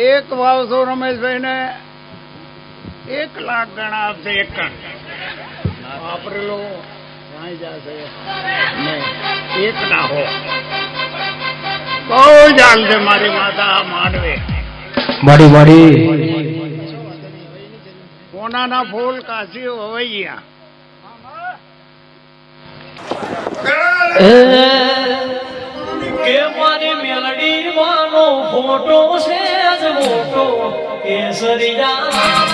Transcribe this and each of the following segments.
એક વાવસો રમેશભાઈ ને 1 લાખ ગણા આપશે. એક વાપરેલો એક ના હો બહુ ચાલ છે મારી માતા માંડવે માડી માડી સોનાના ફૂલ કાશી હવૈયા કે મારી મેલડી વાનો ફોટો છે જ મોટો કેસરિયા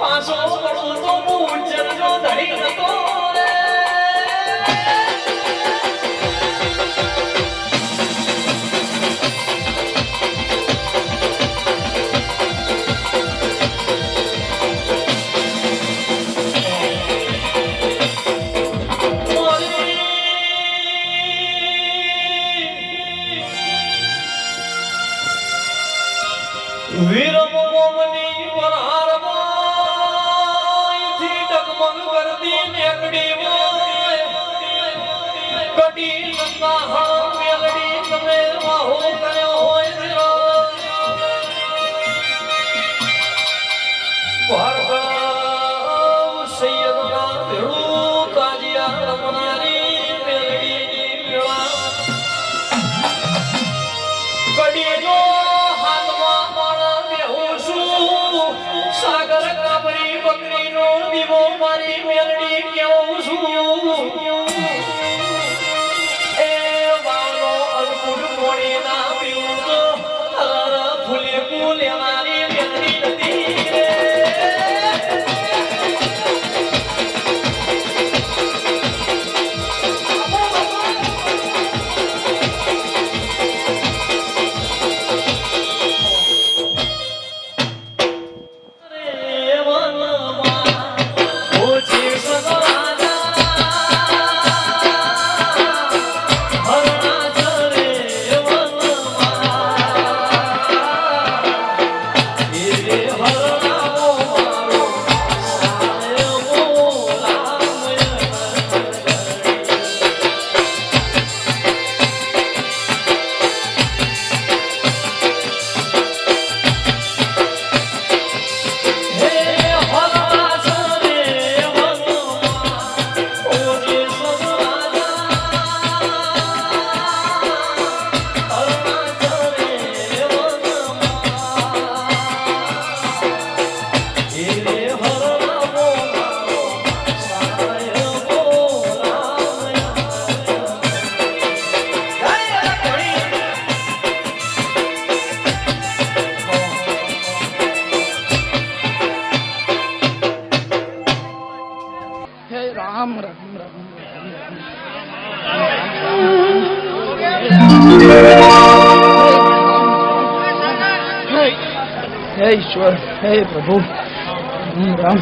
પાછો પડું તો હું મેલડી હોય કડી લંબા મેલડી તમે વાહો કર્યો હોય ભાર્ગવ સૈયદ ના ભેળું કાજિયા રમનારી મેલડી મેળા કડીનો હાથમાં માળા બેહું છું સાગર કાબરી બકરીનો દીવો મારી મેલડી કેવું છું એ વાલો અલ્પુર મોડી ના પીવું તો ફૂલે ફૂલે મારી મેલડી નથી हे ईश्वर, हे प्रभु, राम।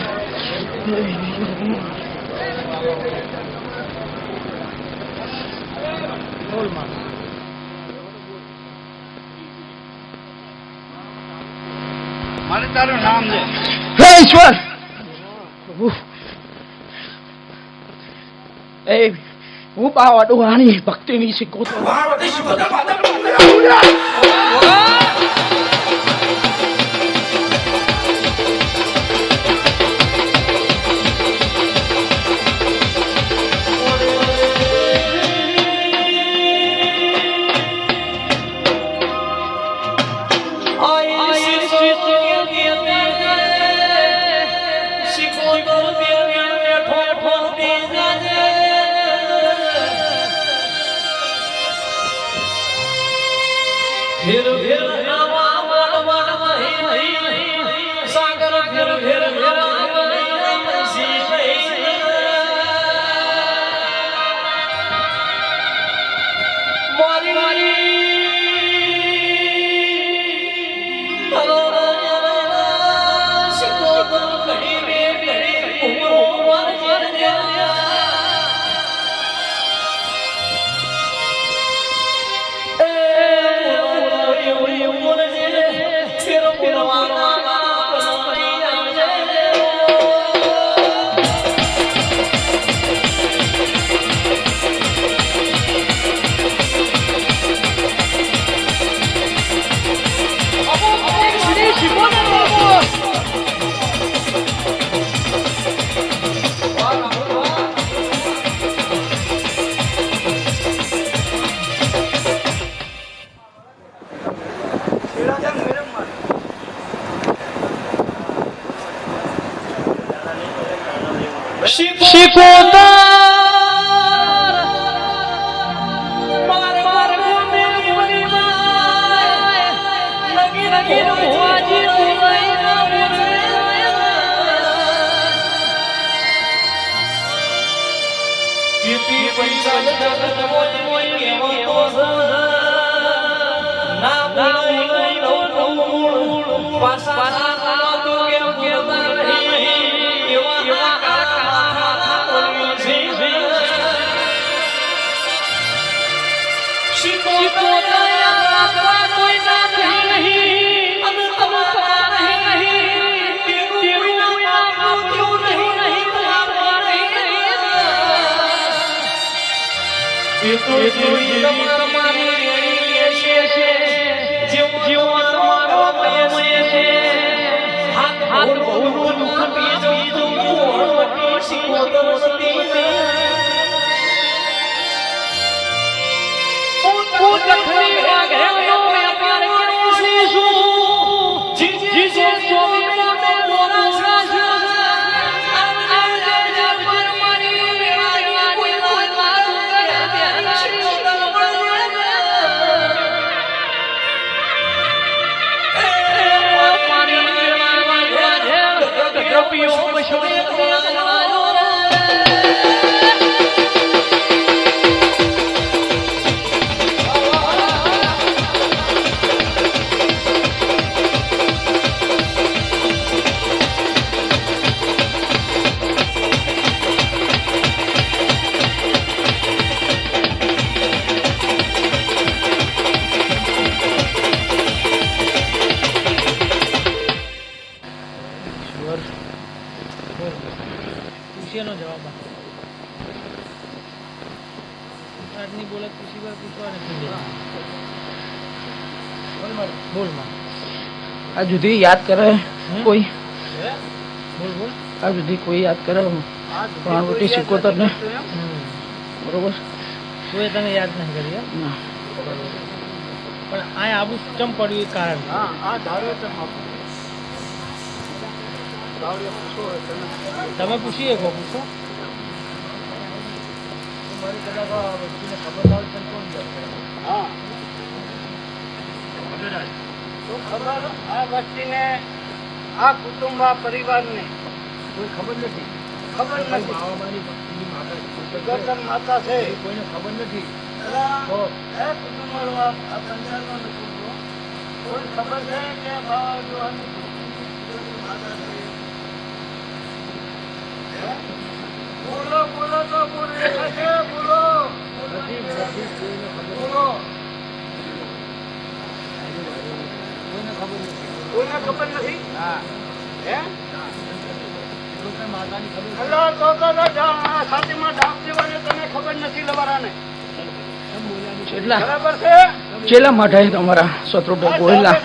મારે તારું નામ દે. हे ईश्वर, प्रभु, हे હું બાવાડું વાણી ભક્તિની શીખું છું. फिर फिर आवा मन मन नहीं सागर फिर फिर सी मारी मारी सिको कड़ी में उमरो मार मार दिया શિકોતર માર માર મેરી બોલી માય લગી લગી હોજી બોલાઈ ના કીર્તિ પૈસા જગત મોજ મોજ કેવો તો ના બોલાઈ નો પાસા તો કેમ કેતા નહીં એવા એ તો જેવી તમારી રેણી છે જેવો તમારો મય છે હાથ બહુનું દુઃખ બીજો મોટી શીખોતર સતી હું દખલી વાઘેનો વેપાર કરું છું જી જે ચોવી મોટો મોરા પૂછીએનો જવાબ આજની બોલે પૂછી વાર પૂછવા નથી બોલ માં આ જુદી યાદ કરે કોઈ બોલ બોલ આ જુદી કોઈ યાદ કરે રોટી શીખોતર ને બરોબર કોઈ તને યાદ નહીં કરી એમ? ના પણ આ આબુ ચમ પડ્યું એ કારણ આ ધારો તો તમે પૂછી શકો પૂછો હા તો ખબર આ વ્યક્તિને આ કુટુંબ આ પરિવારને કોઈ ખબર નથી જગતન માતા છે કોઈને ખબર નથી કુટુંબ આ પંચાયતનો કોઈ ખબર છે કે બાવા માતા છે બોલો બોલો તો બોલો બોલો બોલો કોઈને ખબર નથી હા હે અલ્લાહ તો સાચીમાં ડાક દેવાને તને ખબર નથી લવારાને કેટલા બરાબર છે ચેલા મઠાઈ તમારા શત્રુભાઈ બોલા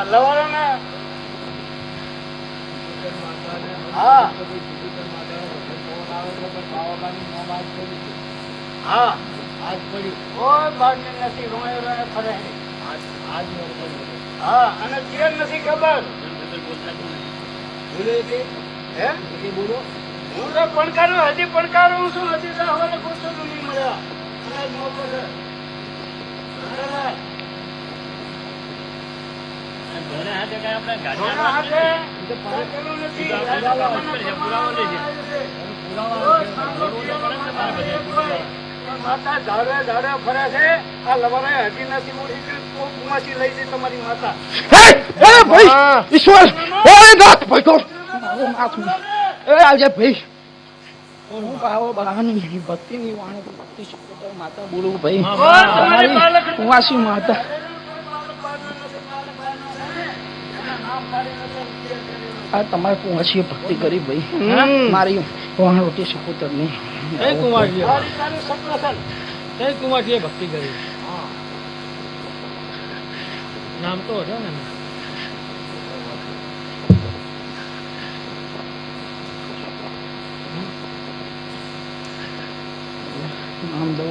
લવારાને હા હા આજ પડી કોઈ બાળને નથી રોય રોય ફરે હા અને જે નથી ખબર હે બોલો હું તો પડકારું હજી પડકારું છું હજી તો હવે પૂછતો નહીં મળ્યા અને મોકો છે માતા ધારે ધારે ફરે છે આ લવારે હજી નથી ઉડી કુમાસી લઈ જઈ તમારી માતા ભાઈ ઈશ્વર નાથ ભાઈ તો નાથ આજે ભાઈ હું બાવો બાવાની ભક્તિની વાણી ભક્તિ શીખોતર માતા બોલું ભાઈ તમારી કુવાસી માતા આ તમારે કુવાસી ભક્તિ કરી ભાઈ મારી વાણ રોટી શીખોતર ની કુમારજીએ ભક્તિ કરી નામ તો હતો ને નામ દો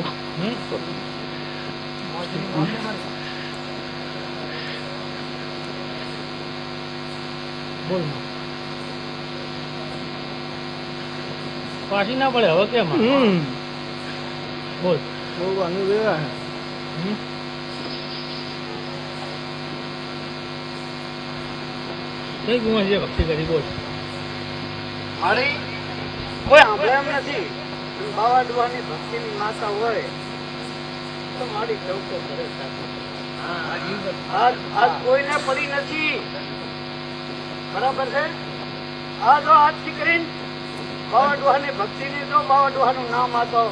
બોલ પાછી ના પડે હવે કેમ બોલ બહુ અનુભવ કઈ કુમારજીએ ભક્તિ કરી બોલ મારી કોઈ સાંભળે એમ નથી બાવા ડુવાની ભક્તિની માતા હોય તો મારી ચૌકો કરે આજ કોઈને પડી નથી બરાબર છે આ જો આજથી કરીને બાવા ડુહાની ભક્તિની તો બાવા ડુહાનું નામ આતો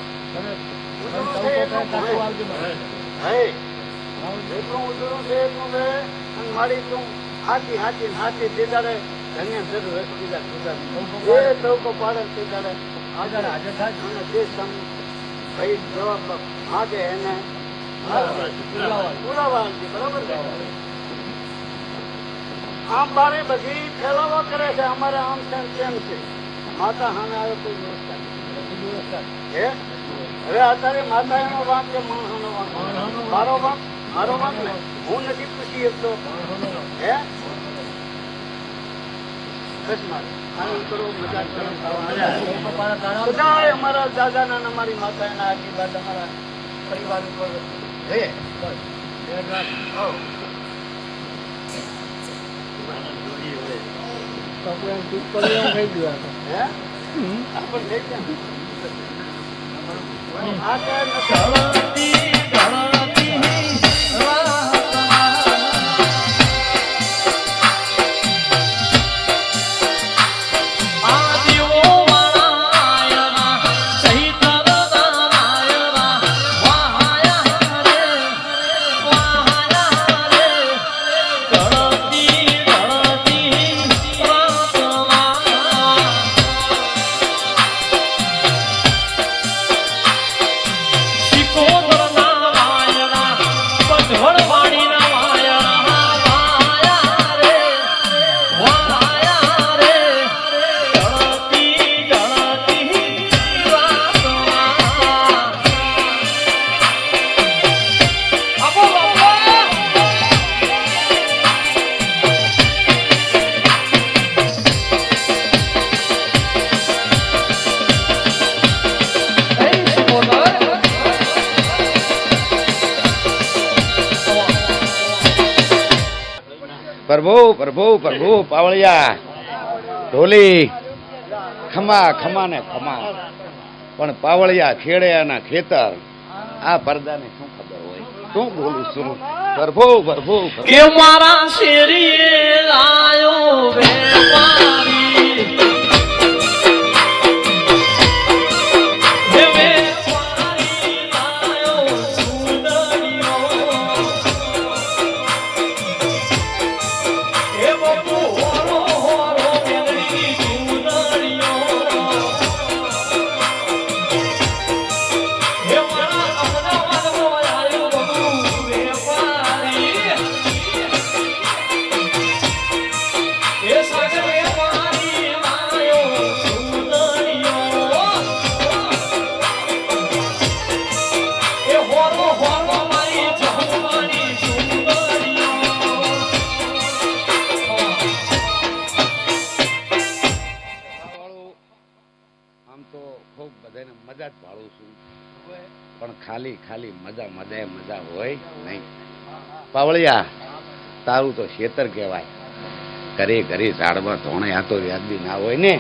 જેટલું ઉજળું છે એટલું છે અને મારી તું હાથી હાથી હાથી તે દાડે ધન્ય જરૂર બીજા એ ચૌકો પાડે તે દાડે આગળ હાજર થાય અને તે ભાઈ જવાબ માગે એને પુરાવાથી બરાબર છે. આમ બારે બધી ફેલાવા કરે છે અમારે આમ છે ને તેમ છે. માતા સામે આવે કોઈ વ્યવસ્થા નથી. હે હવે અત્યારે માતા એનો વાંક કે માણસનો વાંક? મારો વાંક ને હું નથી પૂછી શકતો. હે બસ મારે આનંદ કરો, મજાક કરો, બધાય અમારા દાદાના ને અમારી માતાના આશીર્વાદ અમારા પરિવાર ઉપર રહે. પ્રભુ પ્રભુ પ્રભુ પાવળિયા ઢોલી ખમા ખમા ને ખમા, પણ પાવળિયા ખેડ્યાના ખેતર આ પરદાને શું ખબર હોય? શું બોલું છું? પ્રભુ પ્રભુ કે મારા શેરીએ લાયો વેપારી, હે વેપારી લાયો સુંદરીઓ, હે બાપુ હોરો હોરો મેલડી સુંદરીઓ, હે મારા અમદાવાદમાં આવ્યો બધું વેપારી, હે સાગર વેપારી લાયો સુંદરીઓ, હે હોરો હોરો મારી જહુમાની સુંદરીઓ. આમ તો ખૂબ બધાને મજા જ ભાળું છું, પણ ખાલી ખાલી મજા મજા મજા હોય નહીં. પાવળિયા તારું તો ખેતર કહેવાય, ઘરે ઘરે ઝાડમાં ધોણે આ તો વ્યાજબી ના હોય ને.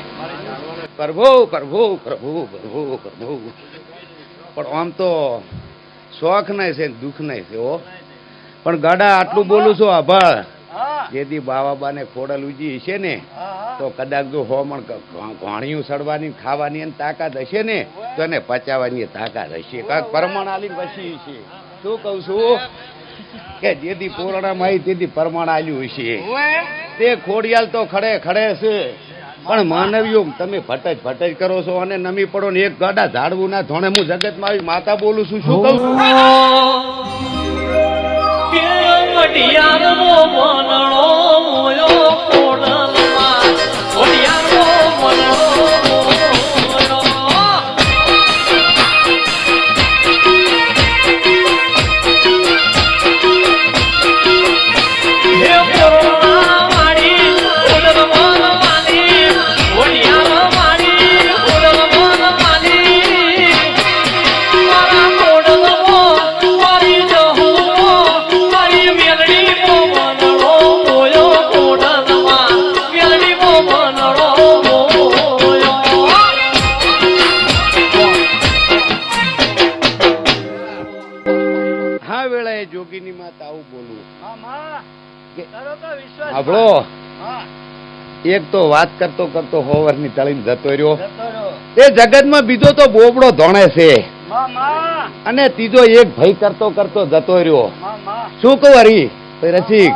પ્રભુ પ્રભુ પ્રભુ પ્રભુ પ્રભુ, પણ આમ તો શોખ નહીં છે ને દુઃખ નહીં છે હો. પણ ગાડા આટલું બોલું છું આભાર, જેથી બાવાબાને ખોડલ ઉજી હશે ને તો કદાચ જો હોમણ ઘાણીયું સડવાની ખાવાની એની તાકાત હશે ને તો એને પચાવવાની તાકાત હશે. કાંઈક પરમાણ આલી વસી છે. શું કહું છું કે જેથી પૂર્ણમાં આવી તેથી પરમાણ આલ્યું હશે. તે ખોડિયાલ તો ખડે ખડે છે, પણ માનવીઓ તમે ભટજ ભટજ કરો છો અને નમી પડો ને એક ગાડા ઝાડવું ના ધોણે. હું જગતમાં આવી માતા બોલું છું. શું કહું છું? કે વડિયારનો મનડો મોયો કોડલમાં, વડિયારનો મનડો મોયો, હે કોરોના વાળી કોડલમાં માલી, વડિયાર વાળી કોડલમાં માલી, મારા કોડલમાં મારી જહુ મારી મેલડી મનડો મોયો કોડલમાં, મેલડી મનડો મોયો. હા વેળાએ જોગીની માતા આવું બોલું. મામા કે- તારો તો વિશ્વાસ સાંભળો, હા એક તો વાત કરતો કરતો હોવરની તળીને જતો રહ્યો. જતો રહ્યો. એ જગતમાં બીજો તો બોબડો ધોણે છે, મામા અને ત્રીજો એક ભાઈ કરતો કરતો જતો રહ્યો. મામા શું કહું હરી રસિક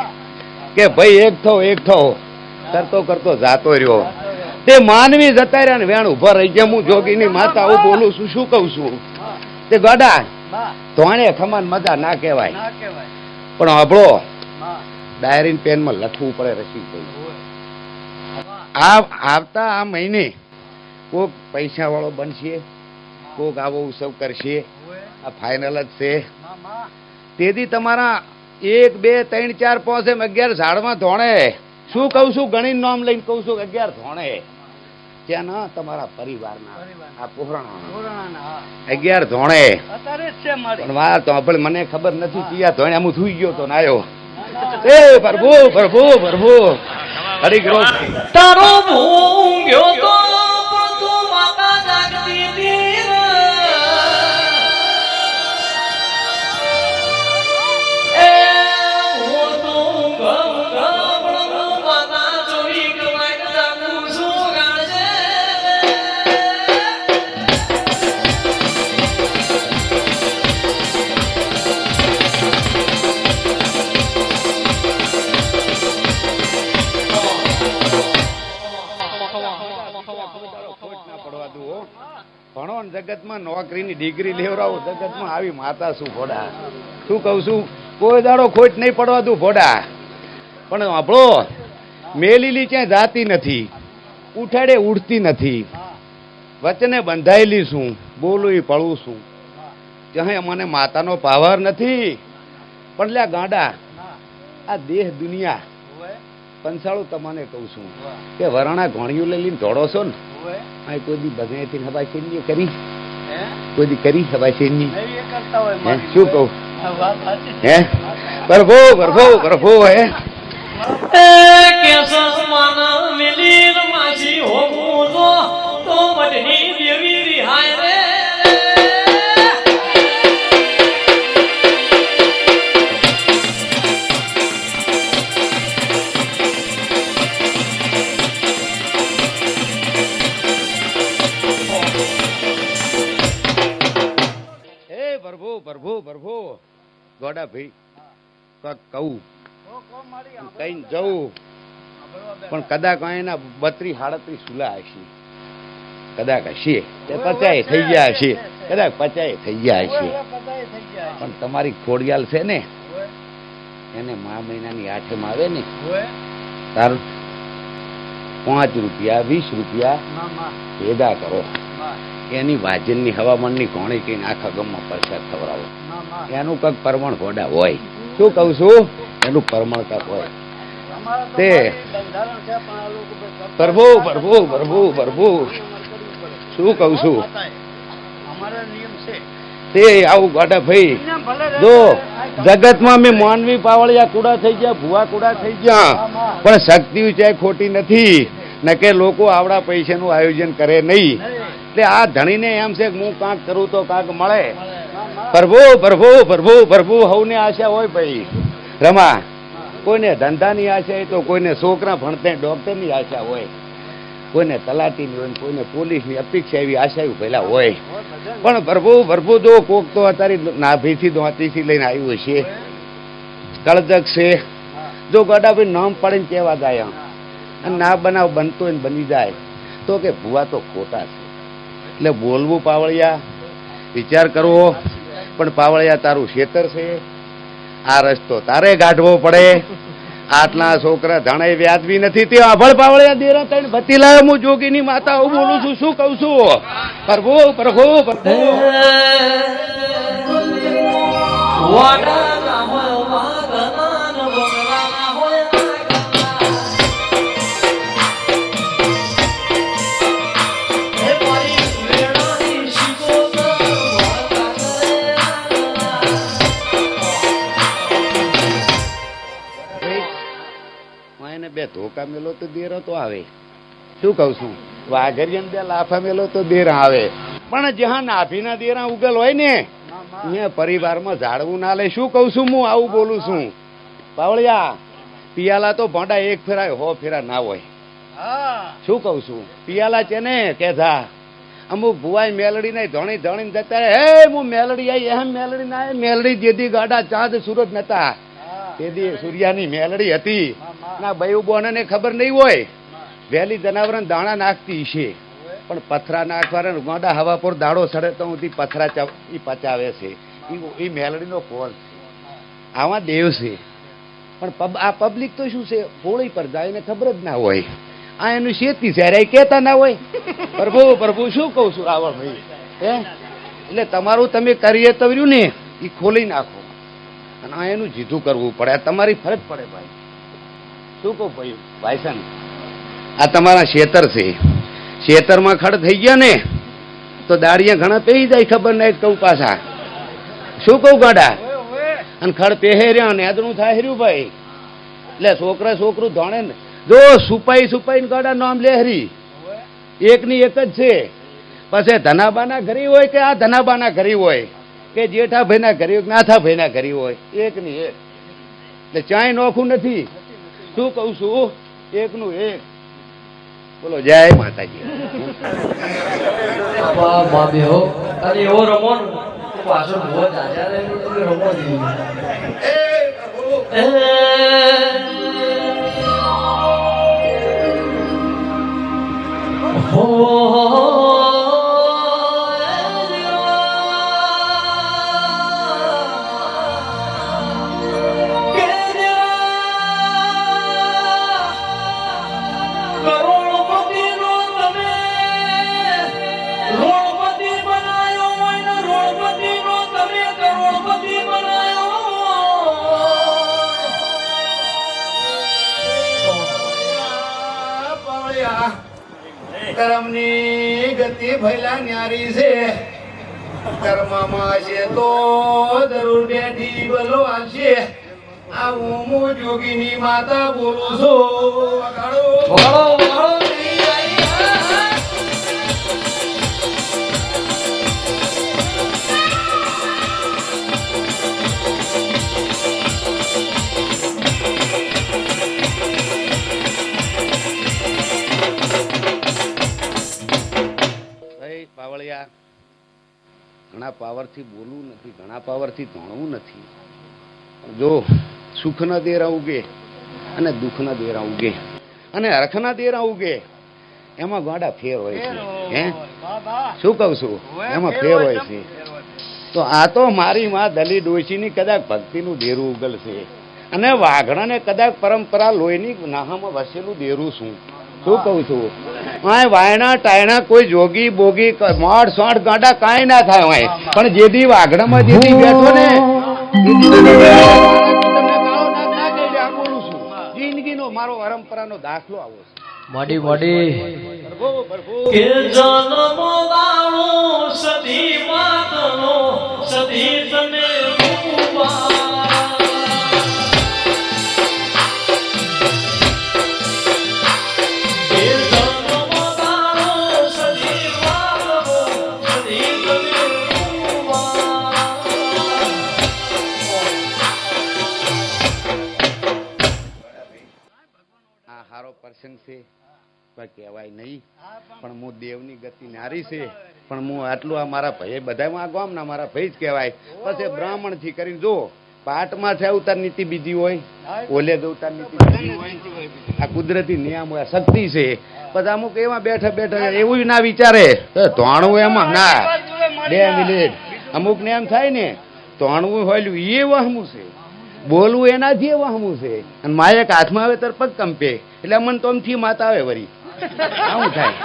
કે ભાઈ એક થો કરતો કરતો જાતો રહ્યો. તે માનવી જતા રહ્યા ને વેણ ઉભા રહી ગયા. હું જોગીની માતા આવું બોલું છું. શું કહું છું? તે ગોડા માં ધોણે ખમાન મજા ના કહેવાય, ના કહેવાય. પણ હબળો માં ડાયરી પેનમાં લખવું પડે રસીદભાઈ. હોય. આવતા આ મહિને કોક પૈસા વાળો બનશે, કોક આવો ઉત્સવ કરશે, હોય. આ ફાઇનલ જ છે. માં તેથી તમારા 1 2 3 4 5 એમ 11 ઝાડમાં ધોણે. શું કહું છું, ગણી નામ લઈને કહું છું, 11 ધોણે ત્યાં ના તમારા પરિવારના આ પોહરાણા કોરોનાના, હા. 11 ધોણે. અત્યારે જ છે મારી. પણ વાત તો આપણે મને ખબર નથી કયા ધોણે હું સુઈ ગયો તો ના આવ્યો. એ પ્રભુ પ્રભુ પ્રભુ હરી ગ્રો તારો ભૂંગ્યો તો પણ તું માતા જાગતી હતી રે. એ હું તો ઊંઘ પણ હું માતા ચોરી કમાઈને જાગું છું ગાજે. ભણો ને જગતમાં નોકરીની ડિગ્રી લેવડાવો, જગતમાં આવી માતા શું ભોડા. શું કહું છું, કોઈ દાડો ખોટ નહીં પડવા દઉં ભોડા. પણ આપણો મેલીલી ક્યાંય જાતી નથી, ઉઠાડે ઉઠતી નથી, વચને બંધાયેલી છું, બોલું એ પડું છું. ત્યાં મને માતાનો પાવર નથી. પણ લ્યા ગાંડા, આ દેહ દુનિયા હોય. પંચાળું તમને કહું છું કે વરાણા ઘોણિયું લઈ લઈને દોડો છો ને, હોય. આ કોઈ દી બધાથી હવાશેની કરી, હે? કોઈ દી કરી હવાશેની. નહીં એ કરતા હોય હે મારી. શું કહું, હા, વાત સાચી. હે પ્રભુ પ્રભુ પ્રભુ હે એ કેસર માના મિલીન માસી હોગું તો બટની દેવી રિહાય રે. હે પ્રભુ પ્રભુ પ્રભુ ગોડા ભાઈ કાંઈક કહું કઈ જવું, પણ કદાચ એના 32 37 સુલા હશે, કદાચ હશે તે 50 થઈ ગયા હશે, કદાચ 50 થઈ ગયા હશે. પણ તમારી ખોડિયાલ છે ને, એને મા મહિનાની 8 આવે ને તાર 5 રૂપિયા 20 રૂપિયા ભેગા કરો, એની વાજનની હવામાનની ઘોણી કહીને આખા ગામમાં પ્રસાદ ખવડાવો. એનું કંઈક પરમણ ઘોડા હોય. શું કહું છું, એનું પરમણ કંઈક હોય. તે પ્રભુ પ્રભુ પ્રભુ પ્રભુ શું કહું છું, અમારા નિયમ છે. તે આવું ગોડા ભાઈ જો જગતમાં મેં માનવી પાવળિયા કુડા થઈ ગયા, ભુવા કુડા થઈ ગયા, પણ શક્તિ ચાહે ખોટી નથી. ન કે લોકો આવડા પૈસાનું આયોજન કરે નહીં. એટલે આ ધણીને એમ છે કે હું કાંક કરું તો કાંક મળે. પ્રભુ પ્રભુ પ્રભુ પ્રભુ હવને આશા હોય ભાઈ. રમા કોઈને ધંધાની આશા હોય, તો કોઈને છોકરા ભણતે ડોક્ટરની આશા હોય, કોઈને તલાટીની હોય, કોઈને પોલીસની અપેક્ષા એવી આશા પહેલા હોય. પણ પ્રભુ પ્રભુ જો કોક તો અત્યારે નાભીથી દોતીથી લઈને આવ્યું છે, કળજક છે. જો ગોડાભાઈ નામ પાડીને કહેવા જાય અને ના બનાવ બનતો હોય ને બની જાય તો કે ભૂવા તો ખોટા છે. એટલે બોલવું પાવળિયા, વિચાર કરવો. પણ પાવળિયા તારું ખેતર છે, આ રસ્તો તારે ગાઢવો પડે. આટલા છોકરા ધણાઈ વ્યાજબી નથી. તે આભળ પાવળિયા દેરા તઈને બતી લાવ્યો. હું જોગીની માતા હું બોલું છું. શું કહું છું, પ્રભુ પ્રભુ પ્રભુ વાડા ના હોય વાગના ન બંગલા ના હોય હે મારી વેણાની શીખો તો વાગા કરે. એને 2 ધોકા મેલો તો દેરો તો આવે. શું કહું છું, વાઘરિયન 2 લાફા મેલો તો દેરા આવે. પણ જ્યાં નાભીના દેરા ઉગલ હોય ને અહીંયા પરિવારમાં ઝાડવું ના લે. શું કહું છું, હું આવું બોલું છું. પાવળિયા પિયાલા તો ભોંડા 1 ફેરા 100 ફેરા ના હોય. શું કહું છું, પિયાલા છે ને કે જા અમુક ભુવાઈ મેલડી ને ધણી ધણી જતા રહે. હે હું મેલડી આવી, એમ મેલડી ના મેલડી જેથી ગાડા ચાંદ સુરત નતા તેથી સૂર્યાની મેલડી હતી. ના બયું બોને ખબર નહીં હોય, વહેલી જનાવરને દાણા નાખતી છે. પણ પથરા નાખવાના ને ગોંડા હવા પર દાડો સડે તો ઊંધી પથરા ઈ પચાવે છે ઈ મેલડીનો કોલ છે આવા દેવ છે પણ આ પબ્લિક તો શું છે હોળી પર જાય ને ખબર જ ના હોય આ એનું શેતી છે અરે કહેતા ના હોય પ્રભુ પ્રભુ શું કહું છું રાવણ ભાઈ હે એટલે તમારું તમે કરીએ તર્યું ને એ ખોલી નાખો અને આ એનું જીધું કરવું પડે આ તમારી ફરજ પડે ભાઈ શું કહું ભાઈ ભાઈસન આ તમારા ખેતર છે ખેતરમાં ખડ થઈ ગયા ને તો દાડિયા ઘણા પેઈ જાય ખબર નહીં કહું પાછા શું કહું ગાડા અને ખડ પહેરે રહ્યા ને એદનું થાય રહ્યું ભાઈ એટલે છોકરું ધોણે ને જો સુપાઈ ગાડા નામ લેહરી એકની એક જ છે પછી ધનાબાના ઘરી હોય કે આ ધનાબાના ઘરી હોય કે જેઠાભાઈના ઘરી હોય કે નાથાભાઈના ઘરી હોય એકની એક એટલે ચાય નોખું નથી શું કહું છું એકનું એક બોલો જય માતાજી બાપા મા બેહો અને એવો રમો ને તો પાછળ બહુ જાજા રે તમે રમો દીધી કર્મની ગતિ ભૈલા ન્યારી છે કર્મમાં છે તો જરૂર બેઠી બોલો આવશે આવું હું જોગીની માતા બોલું છું વગાડો પાવળિયા ઘણા પાવરથી બોલવું નથી ઘણા પાવરથી ધોણવું નથી જો સુખના દેરા ઉગે અને દુઃખના દેરા ઉગે અને હરખના દેરા ઉગે એમાં ગાડા ફેર હોય છે હે શું કહું છું એમાં ફેર હોય છે તો આ તો મારી માં દલી ડોશીની કદાચ ભક્તિનું દેરું ઉગલશે અને વાઘણાને કદાચ પરંપરા લોહીની નાહામાં વસેલું દેરું શું કહું છું વાયણા ટાયણા કોઈ જોગી બોગી મોડ સોડ ગાંડા કાંઈ ના થાય હોય પણ જેથી વાઘડામાં જેથી બેઠો ને જિંદગીનો મારો પરંપરાનો દાખલો આવો છે મોડી કે જન્મ દાણો સદી માતનો સદી તને પ્રસંગ છે કોઈ કહેવાય નહીં પણ હું દેવની ગતિ નારી છે પણ હું આટલું આ મારા ભાઈ બધા ગામના મારા ભાઈ જ કહેવાય પછી બ્રાહ્મણ થી કરીને જો પાટમાં છે અવતાર નીતિ બીજી હોય ઓલે જ અવતાર નીતિ બીજી હોય આ કુદરતી નિયમ હોય શક્તિ છે પછી અમુક એમાં બેઠા એવું ના વિચારે ધોણવું એમાં ના 2 મિનિટ અમુક ને એમ થાય ને ધોણવું હોય એ વહમું છે બોલવું એનાથી વહમું છે અને માયક હાથમાં આવે ત્યારે પગ કંપે એટલે મને તો આમથી માતા આવે વળી આવું થાય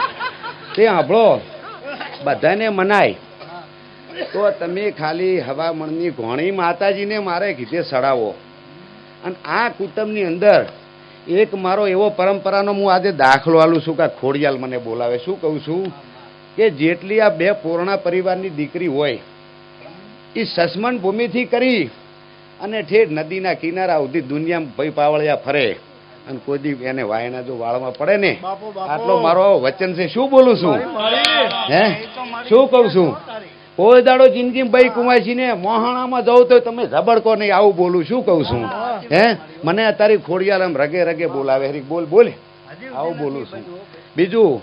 તે સાંભળો બધાને મનાય તો તમે ખાલી હવામણની ઘોણી માતાજીને મારે કીધે સડાવો અને આ કુટુંબની અંદર એક મારો એવો પરંપરાનો હું આજે દાખલો આલું છું કે ખોડિયાલ મને બોલાવે શું કહું છું કે જેટલી આ 2 પૂર્ણા પરિવારની દીકરી હોય એ સસમન ભૂમિથી કરી અને ઠેઠ નદીના કિનારા સુધી દુનિયામાં ભાઈ પાવળિયા ફરે અને કોઈ દી એને વાયના જો વાળમાં પડે ને આટલો મારો વચન છે શું બોલું છું હે શું કહું છું કોઈ દાડો જિંદગી ભાઈ કુમારજી ને મોહાણામાં જવું તો તમે ઝબડકો નહીં આવું બોલું શું કહું છું હે મને અત્યારે ખોડિયાલ આમ રગે બોલાવે હરી બોલ આવું બોલું છું બીજું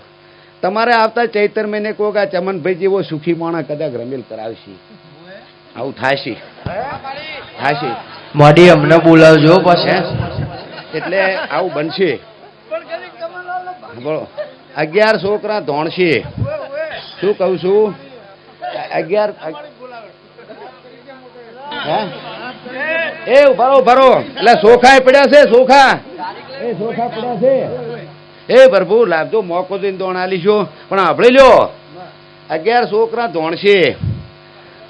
તમારે આવતા ચૈતર મહિને કોક આ ચમનભાઈ જેવો સુખી માણા કદાચ રમેલ કરાવશે આવું થાશે મોડી અમને બોલાવજો પછી એટલે આવું બનશે બોલો 11 છોકરા ધોણશે. શું કહું છું? 11 હે એ ભરો એટલે સોખા પડ્યા છે, સોખા પડ્યા છે. એ પ્રભુ લાગજો મોકો દઈને ધોણ આલીશું, પણ આપણે લ્યો 11 છોકરા ધોણશે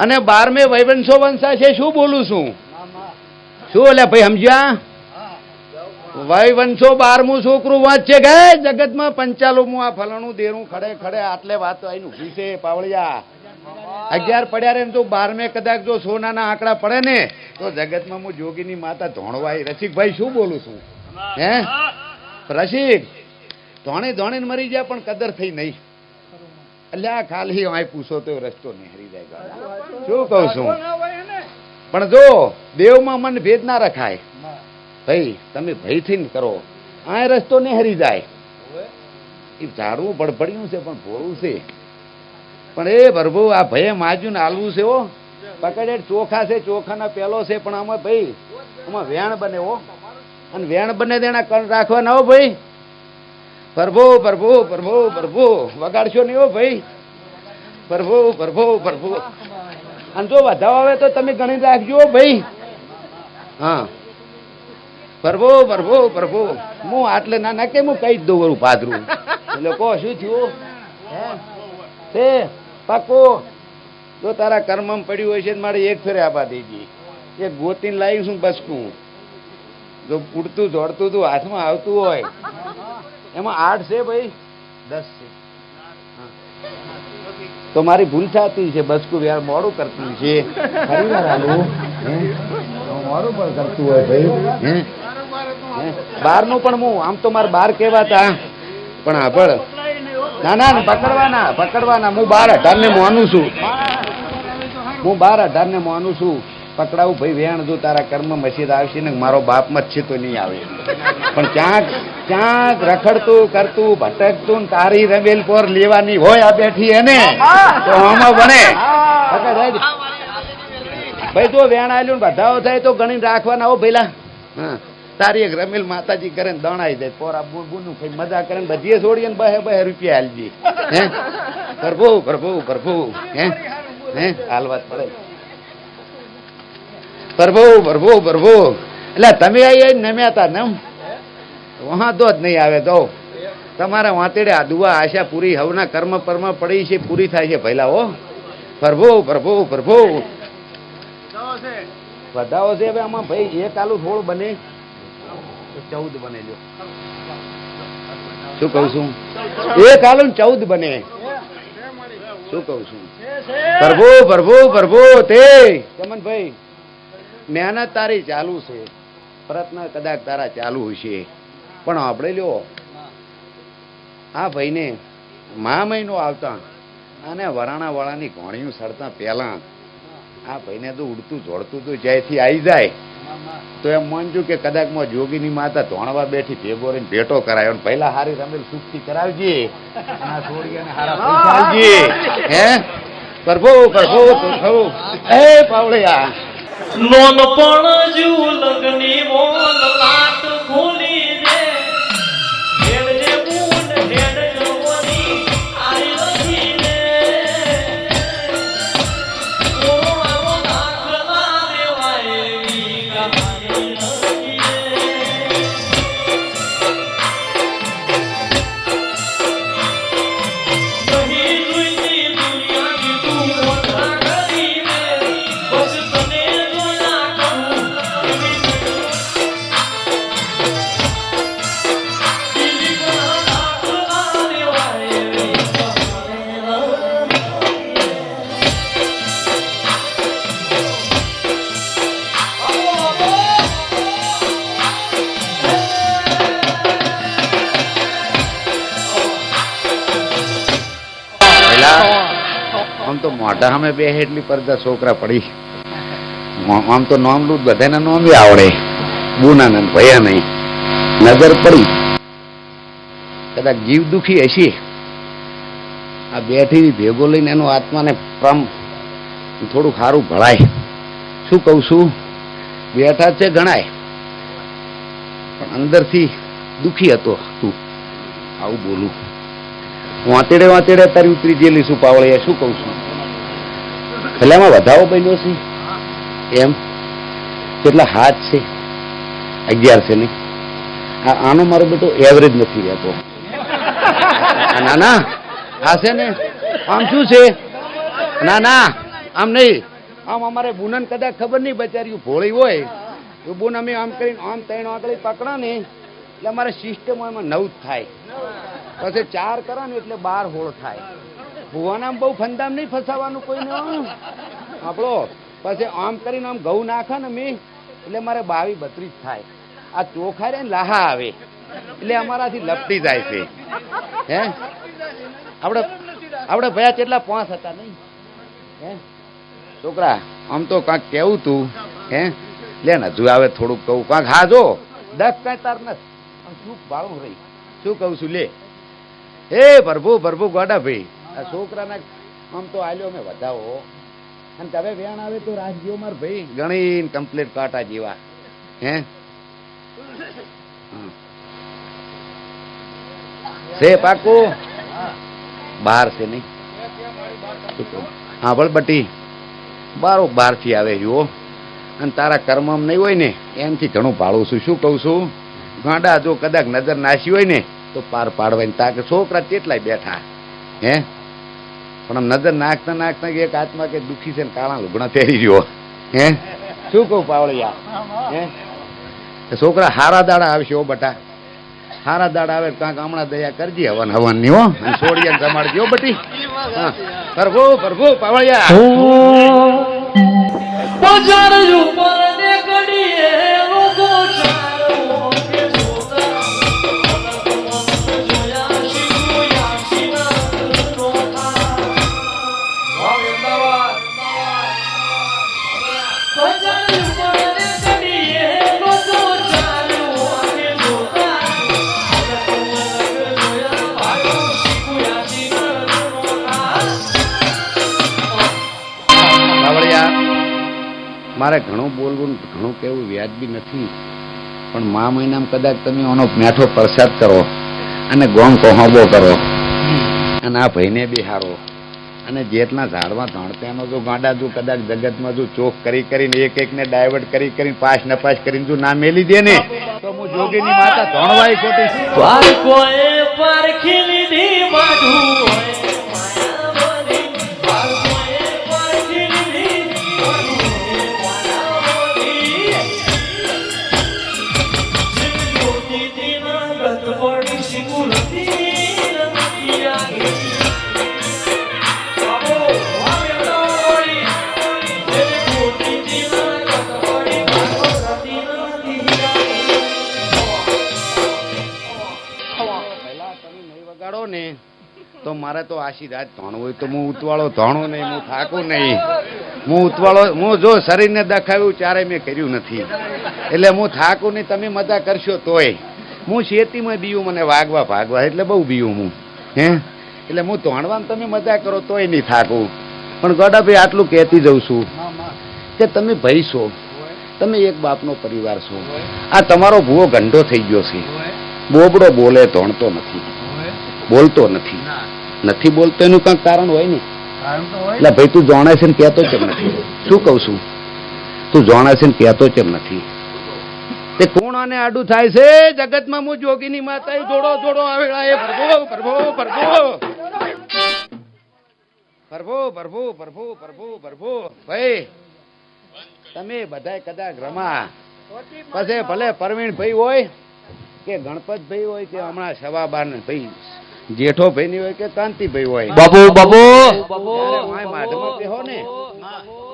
અને 12મે વૈવંશો વંશા છે. શું બોલું છું? શું એટલે ભાઈ સમજ્યા? વૈવંશો 12મું છોકરું વાંચશે કે જગતમાં 45મું આ ફલાણું દેરું ખડે આટલે વાત આઈને ઉભી છે પાવળિયા. 11 પડ્યા રે તો 12મે કદાચ જો સોનાના આંકડા પડે ને તો જગતમાં હું જોગીની માતા ધોણવાઈ. રસિકભાઈ શું બોલું છું? હે રસિક, ધોણે મરી જાય પણ કદર થઈ નહીં. અલ્યા ખાલી અહીં પૂછો તો રસ્તો નહેરી જાય. શું કહું છું? પણ જો દેવમાં મન ભેદ ના રખાય ભાઈ, તમે ભયથી કરો આ રસ્તો નહેરી જાય. એ ઝાડવું બળબડ્યું છે પણ ભોળું છે. પણ એ પ્રભુ આ ભયે માજું ને હાલવું છે. હો પકડે ચોખા છે, ચોખાના પેલો છે, પણ આમાં ભાઈ આમાં વેણ બને. હો અને વેણ બને તેના કણ રાખવાના. હો ભાઈ પ્રભુ પ્રભુ પ્રભુ પ્રભુ વગાડશો નહીં. હો ભાઈ પ્રભુ પ્રભુ પ્રભુ. અને જો વધાવો આવે તો તમે ગણી રાખજો ભાઈ. હા પ્રભુ પ્રભુ પ્રભુ. હું આટલે ના કે હું કહી જ દઉં પાદરું. એટલે કહો શું થયું? હે પાકો જો તારા કર્મમાં પડ્યું હોય છે મારે એક ફેરે આપા દેજી. એક ગોતીને લાવી છું બસકું. જો ઉડતું જોડતું તું હાથમાં આવતું હોય એમાં 8 છે ભાઈ, 10 છે. તો મારી ભૂલ થતી છે. બસકું યાર મોડું કરતું છે. ફરીવાર આલું મોડું પણ કરતું હોય ભાઈ. 12નું પણ હું આમ તો મારે 12 કહેવાતા, પણ આગળ ના પકડવાના. હું 12-18 ને માનું છું. હું 12-18 ને માનું છું. પકડાવું ભાઈ વેણ. જો તારા કર્મ મસીદ આવશે ને મારો બાપ મત છે તો નહીં આવે, પણ ક્યાંક રખડતું કરતું ભટકતું તારી રમેલ પોર લેવાની હોય આ બેઠી એને તો આમાં બને ભાઈ. જો વેણ આલ્યું ને બધાઓ થાય તો ગણી રાખવાના. હો ભઈલા હા તારી એક રમેલ માતાજી કરે ને દણાઈ જાય પોરા બુનું કઈ મજા કરે ને બધીએ છોડીએ ને 2 રૂપિયા હાલજી. હે પ્રભુ પ્રભુ પ્રભુ. હે હાલવાત પડે. પ્રભુ પ્રભુ પ્રભુ. એટલે તમે આઈ નમ્યા હતા ને વાંધો જ નહીં આવે. તો તમારા વાંતેડે આ દુઆ આશા પૂરી હવના કર્મ પરમ પડી છે, પૂરી થાય છે ભઈલા. હો પ્રભુ પ્રભુ પ્રભુ. વધાવો છે હવે આમાં ભાઈ. એક આલુ થોડું બને 14 બને. જો શું કઉ છું? એક આલુ 14 બને. શું કઉ છું? પ્રભુ પ્રભુ પ્રભુ. તે ચમનભાઈ મહેનત તારી ચાલુ છે, પ્રયત્ન કદાચ તારા ચાલુ હશે, પણ આપણે લ્યો આ ભાઈને મહિનો આવતા અને વરાણા વાળાની ઘોણીયું સડતા પહેલા આ ભાઈને તો ઉડતું જોડતું તો જ્યાંથી આવી જાય તો એમ માનજો કે કદાચ માં જોગીની માતા ધોણવા બેઠી ભેગો રહીને ભેટો કરાયો. પહેલા હારી રમેલ સુખથી કરાવજે, હે પ્રભુ પ્રભુ પ્રભુ. હે પાવળિયા નોનપણ જેવું લગની મોન લાટ ખોલી દે. હેડને બૂન હેડ જવાની આઈ નથી ને. કોરોનાનો દાખલા દેવાય એવી ગાય નથી ને. નહીં જોઈતી દુનિયાની તું મોટા કરી દે. બસ તને જોયા કરું એવી દિલી પર દાખલા દેવાય એવી આમ તો મોઢા સામે બે એટલી પડદા છોકરા પડી. આમ તો નોમ લૂટ બધાના નોમ આવડે, ગુના ને ભયા નહીં. નજર પડી કદાચ જીવ દુખી હશે. આ બેઠી ભેગો લઈને એનો આત્માને થોડું સારું ભળાય. શું કઉ છું? બેઠા છે ગણાય પણ અંદરથી દુખી હતો તું. આવું બોલું વાંતેડે વાંતેડે તારી ઉતરી ગયેલી શું પાવળે શું કહું છું એટલે એમાં વધાવો બન્યો છે એમ કેટલા હાથ છે 11 છે નહીં આનો મારો બેટો એવરેજ નથી રહેતો ના ના આ છે ને આમ શું છે ના ના આમ નહીં આમ અમારે બુનન કદાચ ખબર નહીં બચારી ભોળી હોય તો બુન અમે આમ કરીને આમ 3 આગળ પકડા ને એટલે અમારે સિસ્ટમ એમાં 9 જ થાય પછી 4 કરો ને એટલે 12 હોળ થાય ભુવાનામ બહુ ફંદામ નહીં ફસાવાનું કોઈને આપણો પછી આમ કરીને આમ ઘઉં નાખે ને મેં એટલે મારે 22 32 થાય આ ચોખા રે ને લાહા આવે એટલે અમારાથી લપટી જાય છે હે આપણે ભયા કેટલા 5 હતા નહીં હે છોકરા આમ તો કાંક કેવું તું હે લે ને હજુ આવે થોડુંક કહું કાંક હા જો 10 કઈ તાર નથી શું બાળું રહી શું કહું છું લે હે પ્રભુ ગોડા ભાઈ આ છોકરાના આમ તો આલ્યો મેં વધાવો અને તમે વેણ આવે તો રાજ્યો માર ભાઈ ગણી કમ્પ્લીટ કાંટા જેવા હે છે પાકું 12 છે નહીં હા બળ બટી 12 થી આવે જો અને તારા કર્મમ નહીં હોય ને એમથી ઘણું ભાળું છું શું કહું છું ગાંડા જો કદાચ નજર નાસી હોય ને તો પાર પાડવાની તાકે છોકરા કેટલાય બેઠા હે પણ આમ નજર નાખતા નાખતા એક આત્મા કે દુખી છે ને કાળા લુગણા પહેરી રહ્યો હે શું કહું પાવળિયા હે છોકરા હારા દાડા આવશે ઓ બટા હારા દાડા આવે કાંક હમણાં દયા કરજી હવન ની હો અને છોડિયા જમાડજો બટી હા પ્રભુ પાવળિયા બજાર ઉપર ને કડીએ લોકો ચારો કે સોતા જોયા શીખુયા શીના રોતા અમદાવાદ બજાર ઉપર ને કડીએ લોકો ચારો કે સોતા જોયા ભાઈ શીખુયા શીના રોતા પાવળિયા મારે ઘણું બોલવું ઘણું કહેવું વ્યાજબી નથી પણ મા મહિનામાં કદાચ તમે આનો મેઠો પ્રસાદ કરો અને ગોમ કોહાબો કરો અને આ ભાઈને બિહારો અને જેટલા ઝાડમાં ધણતેનો જો ગાંડા જો કદાચ જગતમાં જો ચોક કરી કરીને એકને ડાયવર્ટ કરીને પાસ નપાસ કરીને જો ના મેલી દે ને તો હું જોગીની માતા ધણવાઈ ખોટી છું કોએ પારખી લીધી માઢું હોય માયાવતી કોએ પારખી લીધી માઢું હોય માયાવતી શિવજ્યોતિ તેના ગત પડી શિકુરતી રમતિયા બાબો વાવેડાવાળી શિવજ્યોતિ તેના ગત પડી ભાગવતી પહેલા તમે નહીં વગાડો ને તો મારે તો આશીર્વાદ ધોણું હોય તો હું ઉતવાળો ધોણું નહીં હું થાકું નહીં હું ઉતવાળો હું જો શરીરને દખાવ્યું ચારે મેં કર્યું નથી એટલે હું થાકું નહીં તમે મજા કરશો તોય હું શેતીમાં બીયું મને વાગવા ભાગવા એટલે બહુ બીયું હું હે એટલે હું ધોણવાનું તમે મજા કરો તોય નહીં થાકું પણ ગોડાભાઈ આટલું કહેતી જઉં છું કે તમે ભાઈ છો તમે એક બાપનો પરિવાર છો આ તમારો ભૂવો ગંઢો થઈ ગયો છે બોબડો બોલે ધોણતો નથી બોલતો નથી બોલતો એનું કંઈક કારણ હોય ને એટલે ભાઈ તું જાણે છે ને કહેતો કેમ નથી શું કહું છું તું જાણે છે ને કહેતો કેમ નથી તે કોણ આને આડું થાય છે જગતમાં હું જોગીની માતા જોડો આવેલા એ પ્રભુ ભાઈ તમે બધાય કદાચ રમા પછી ભલે પરવીણ ભાઈ હોય કે ગણપત ભાઈ હોય કે હમણાં સવાબાન ભાઈ જેઠો ભાઈ ની હોય કે કાંતિ ભાઈ હોય માધમાં કહો ને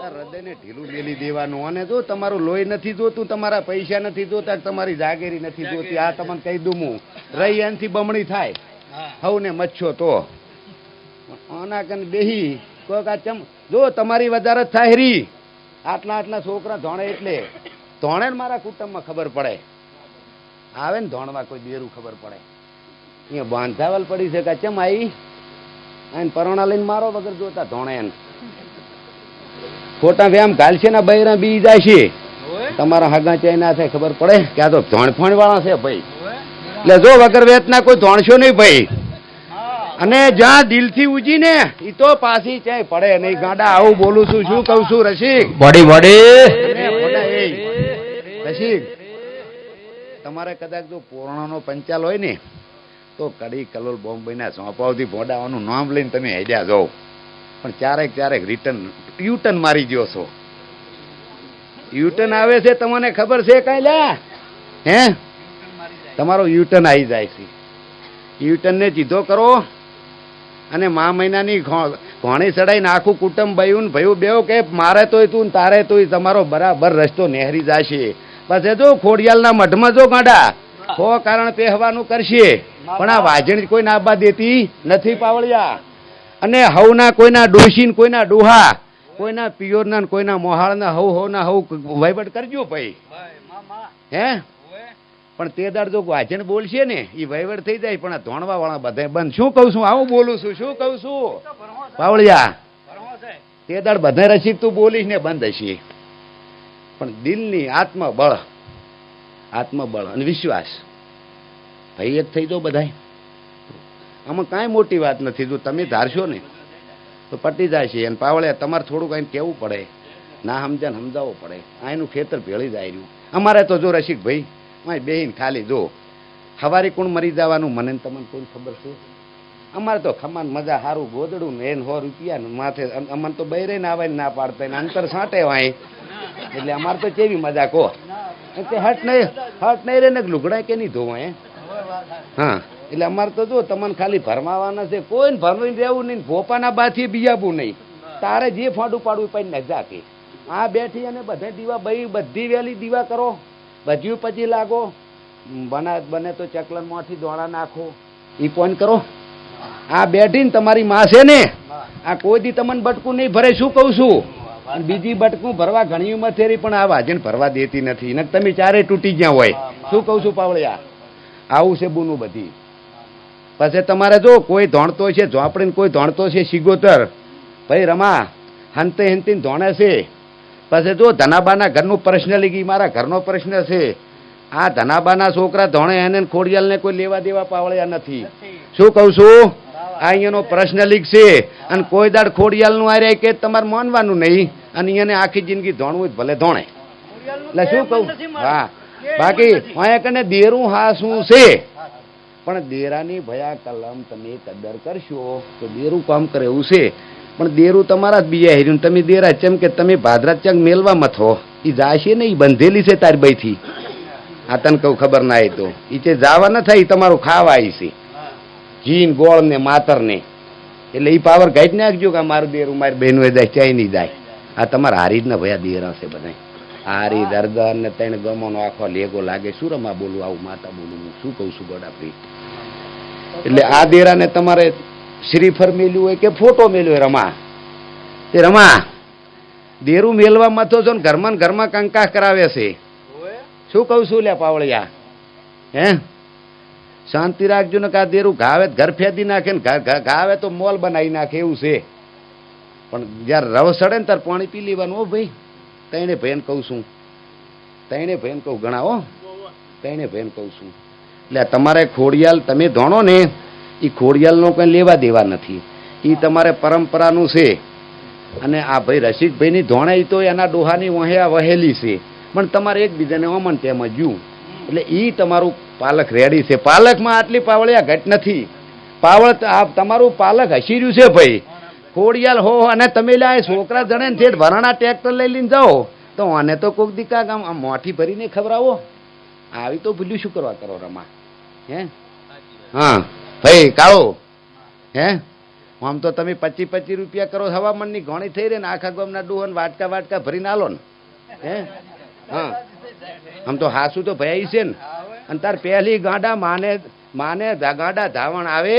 હૃદયને ઢીલું મેલી દેવાનું અને જો તમારું લોહી નથી જોતું તમારા પૈસા નથી જોતા તમારી જાગીરી નથી જોતી આ તમને કહી દઉં હું રહી એનથી બમણી થાય હવને મચ્છો તો આના કને બેહી કોક આ ચમ જો તમારી વધારે જ થાય રી આટલા છોકરા ધોણે એટલે ધોણે મારા કુટુંબમાં ખબર પડે આવે ને ધોણમાં કોઈ દેરું ખબર પડે અહીંયા બાંધાવલ પડી છે કે ચમ આવી એને પરોણા લઈને મારો વગર જોતા ધોણે એને ખોટા વ્યામ ઘાલશે ને બૈરા બી જાય છે તમારા હગા ચાઈ ના થાય ખબર પડે કે આ તો ધોણફણ વાળા છે ભાઈ એટલે જો વગર વેતના કોઈ ધોણશો નહીં ભાઈ અને જ્યાં દિલથી ઉજી ને ઈ તો પાછી ક્યાંય પડે નહીં. ગાંડા આવું બોલું છું, શું કહું છું રસિક? બોડી રસિક, તમારે કદાચ જો પોરણાનો પંચાલ હોય ને તો કડી કલોલ બોમ્બેના સોંપાવથી ભોડાવાનું નામ લઈને તમે હેડ્યા જાઓ, પણ ક્યારેક રિટર્ન યુટર્ન મારી ગયો છો. યુટર્ન આવે છે તમને ખબર છે કઈ લ્યા? હે, તમારો યુટર્ન આવી જાય છે. યુટર્ન ને સીધો કરો અને મહિનાની ઘોણી ચડાઈને આખું કુટુંબ ભયું બેવ કે મારે તોય તું તારે તોય તમારો બરાબર રસ્તો નહેરી જશે. પછી જો ખોડિયાલના મઢમાં જો ગાંડા હો કારણ પહેવાનું કરશે, પણ આ વાજણ કોઈ નાબા દેતી નથી પાવળિયા. અને હવના કોઈના ડોશીન કોઈના ડોહા કોઈના પિયોરના કોઈના મોહાળના હવના હવ વહીવટ કરજો ભાઈ. હે, પણ તે દાડ જો વાજણ બોલશે ને એ વહીવટ થઈ જાય, પણ આ ધોણવા વાળા બધા બંધ. શું કહું છું? આવું બોલું છું, શું કહું છું પાવળિયા? તે દાડ બધા રસિક તું બોલીશ ને બંધ હશે, પણ દિલની આત્મબળ અને વિશ્વાસ ભાઈ એક થઈ જાઓ બધાય. આમાં કાંઈ મોટી વાત નથી. જો તમે ધારશો ને તો પટી જાય છે. અને પાવળિયા તમારે થોડું કઈ કેવું પડે, ના સમજાને સમજાવવો પડે. આ એનું ખેતર ભેળી જાય રહ્યું. અમારે તો જો રસિક ભાઈ માય બેહીન ખાલી જો હવારી કોણ મરી જવાનું મને ને તમને કોઈ ખબર છે? અમારે તો ખમાન મજા સારું ગોદડું ને એને 100 રૂપિયા ને માથે. અમને તો બૈરે ને આવે ના પાડતા ને અંતર સાંટે વાય, એટલે અમારે તો કેવી મજા કહો. હટ નહીં રે ને લુગડા કે નહીં ધોવાય. હા, એટલે અમારે તો જો તમને ખાલી ભરમાવાના છે. કોઈને ભરવીને રહેવું નહીં, ભોપાના બાથી બિયાબું નહીં. તારે જે ફાંડું પાડવું પાડી નજા કે આ બેઠી અને બધા દીવા બધી વેલી દીવા કરો, બધું પછી લાગો. બને તો ચકલનમાંથી દોણા નાખો, એ પોઈન્ટ કરો. આ બેઠીને તમારી માં છે ને આ કોઈ દી તમને બટકું નહીં ભરે. શું કહું છું? બીજી બટકું ભરવા ઘણી મથેરી પણ આ વાજણ ભરવા દેતી નથી ને તમે ચારે તૂટી ગયા હોય. શું કહું છું પાવળિયા? આવું છે બુનું બધી. પછી તમારે જો કોઈ ધોણતો છે ઝોપડીને, કોઈ ધોણતો છે સિગોતર, ભાઈ રમા હંતે હંતીને ધોણે છે. પછી જો ધનાબાના ઘરનું પર્સનલી મારા ઘરનો પ્રશ્ન છે. આ ધનાબાના છોકરા ધોણે એને ખોડિયાલને કોઈ લેવા દેવા પાવળિયા નથી. શું કહું છું? આ અહીંયાનો પર્સનલી છે. અને કોઈ દાડ ખોડિયાલનું આ કે તમારે માનવાનું નહીં, અને અહીંયાને આખી જિંદગી ધોણવું ભલે ધોણે. એટલે શું કહું? હા, બાકી અહીંયા કને દેરું હા શું છે, પણ દેરાની ભયા કલમ તમે કદર કરશો તો દેરું કામ કરે એવું છે. પણ દેરું તમારા જ બીજા હેર્યું, તમે દેરા ચમ કે તમે ભાદરા ચંગ મેલવા મથો એ જાશે ને, એ બંધેલી છે તારી બાઈથી. આ તને કહું ખબર ના હોય તો એ છે જાવા ન થાય, તમારું ખાવા આવી છે જીન ગોળ ને માતર ને. એટલે એ પાવર ગાઈડ નાખજો કે મારું દેરું મારી બહેનો એ જાય ચાઈ નહીં જાય. આ તમારા હારી જ ના ભયા દેરા છે બધા. હારી દરગાહ ને ત્રણ ગમોનો આખો લેગો લાગે. શું રમા બોલું, આવું માતા બોલું, શું કહું છું ગોડાપરી? એટલે આ દેરાને તમારે શ્રીફર મેલ્યું હોય કે ફોટો મેલ્યો હોય રમા, તે રમા દેરું મેલવા મથો છો ને ઘરમાં કંકાસ કરાવે છે. શું કહું છું લે પાવળિયા? હે, શાંતિ રાખજો ને. કા દેરું ઘાવે ઘર ફેદી નાખે ને ઘાવે તો મોલ બનાવી નાખે એવું છે. પણ જયારે રવ સડે ને ત્યારે પાણી પી લેવાનું. હો ભાઈ, તઈને ભાઈને કહું છું, તઈને ભાઈને કહું ઘણા હો, તઈને ભાઈને કહું છું. એટલે તમારે ખોડિયાલ તમે ધોણો ને એ ખોડિયાલનો કંઈ લેવા દેવા નથી. એ તમારે પરંપરાનું છે. અને આ ભાઈ રસિકભાઈની ધોણે તો એના ડોહાની વહેલી છે, પણ તમારે એકબીજાને અમન તેમ જ્યું. એટલે એ તમારું પાલક રેડી છે. પાલકમાં આટલી પાવળિયા ઘટ નથી. તમારું પાલક હસી રહ્યું છે ભાઈ. ખોડિયાલ હો અને તમે લે છોકરા જણે ને ઠેઠ ભરાણા ટ્રેક્ટર લઈ લઈને જાઓ તો આને તો કોક દીકા આમ મોઠી ભરીને ખવડાવો. આવી તો ભૂલ્યું શું કરવા કરો રમા? હે, હા ભાઈ કાળો, હે આમ તો તમે 25 રૂપિયા કરો, હવામાનની ઘણી થઈ રહી ને આખા ગામના ડોહન વાટકા ભરીને આલો ને. હે, હા, આમ તો હાસું તો ભયાઈ છે ને. અને તાર પહેલી ગાંડા માને ગાંડા ધાવણ આવે,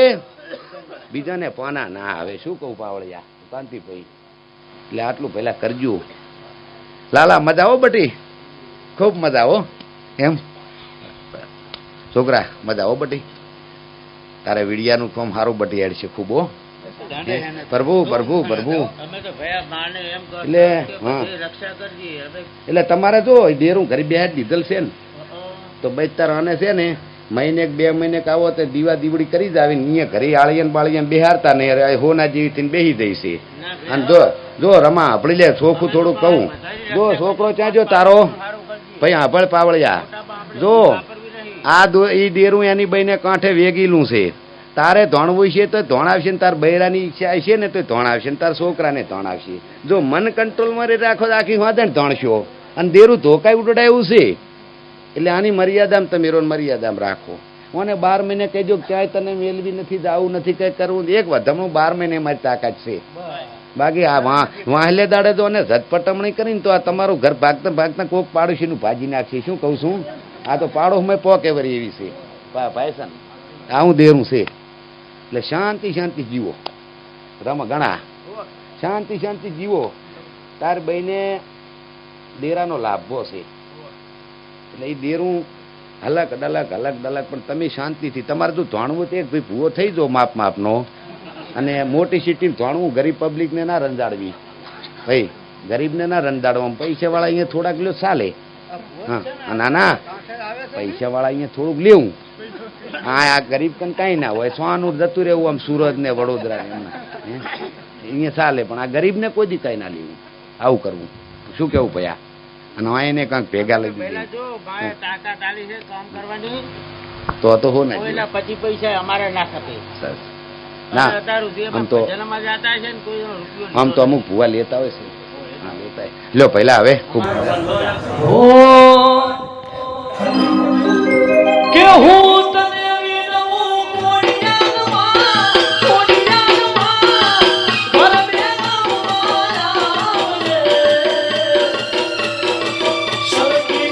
બીજાને પાના ના આવે. શું કહું પાવળિયા કાંતિભાઈ? એટલે આટલું પહેલા કરજો. લાલા મજા આવો બટી, ખૂબ મજા આવો. એમ છોકરા મજા આવો બટી. તારે વીડિયાનું ફોર્મ સારું બટી હેડ છે ખૂબ. હો પ્રભુ એટલે હા, એટલે તમારે જો દેરું ઘરે બેહાડ દીધેલ છે ને તો ભાઈ તાર આને છે ને મહિને 2 મહિને આવો તો દીવા દીવડી કરી જ આવે ને અહીંયા ઘરે આળિયન બાળિયન બેહારતા નહીં અરે હોના જેવી થઈને બેસી દઈ છે અને જો રમા આપડી લે ચોખ્ખું થોડું કહું જો છોકરો ત્યાં જો તારો ભાઈ હાંભળ પાવળિયા જો ઈ દેરું એની બઈને કાંઠે વેગીલું છે તારે ધોણવું છે તો ધોણ આવશે ને તાર બૈરાની ઈચ્છા હશે ને તો ધોણ આવશે ને તાર છોકરાને ધોણ આવશે જો મન કંટ્રોલમાં રાખો તો આખી વાદણ ધોણશો અને દેરું ધોકાઈ ઉડાયું છે એટલે આની મર્યાદામાં તમે રોન મર્યાદામાં રાખો મને 12 મહિને કહેજો ક્યાંય તને મેળવી નથી જવું નથી કંઈ કરવું એક વધામાં 12 મહિને મારી તાકાત છે બાકી આ વાહલે દાડે તો અને ઝટપટમણી કરીને તો આ તમારું ઘર ભાગતા ભાગતા કોક પાડોશીનું ભાજી નાખશે શું કહું છું આ તો પાડોશ મેં પોકે વરી એવી છે ભાઈ સન આવું દેરું છે એટલે શાંતિ શાંતિ જીવો રમ ઘણા શાંતિ શાંતિ જીવો તાર બઈને દેરાનો લાભો છે એટલે એ દેરું હલક ડલક પણ તમે શાંતિથી તમારે જો ધોણવું તો એક ભાઈ ભૂવો થઈ જાઓ માપનો અને મોટી સિટી ધોણવું ગરીબ પબ્લિકને ના રંજાડવી ભાઈ ગરીબને ના રંજાડવા પૈસાવાળા અહીંયા થોડાક લ્યો ચાલે હા ના પૈસાવાળા અહીંયા થોડુંક લેવું આ ગરીબ કન કાંઈ ના હોય સોનું જતું રહેવું આમ સુરત ને વડોદરા અહીંયા ચાલે પણ આ ગરીબને કોઈ દી કાંઈ ના લેવું આવું કરવું શું કેવું ભયા અને એને કાંઈક ભેગા લઈ તો હો ને પછી પૈસા અમારે ના ખપે ના આમ તો અમુક ભૂવા લેતા હોય છે હા લેતા લ્યો પહેલા હવે ખૂબ કે હું તને વિનવું કોડિયામાં ભરમેનામાં સરકી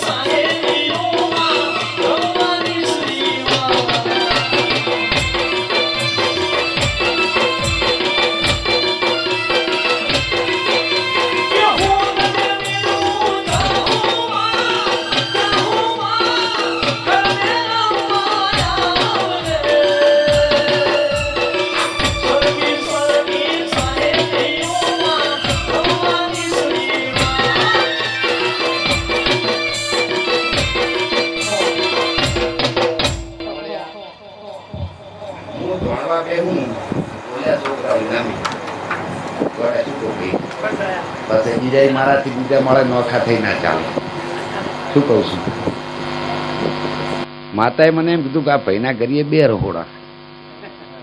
સાહેબીઓમાં ભગવાનની શ્રીમાં કે હું તને વિનવું ધોણવા બેહું બોલ્યા છોકરા નામી ગોડા શું કહી પછી બીજા મારાથી બીજા મળે નોખા થઈ ના ચાલે શું કહું છું માતાએ મને એમ કીધું કે આ ભાઈના ઘરે 2 રહોડા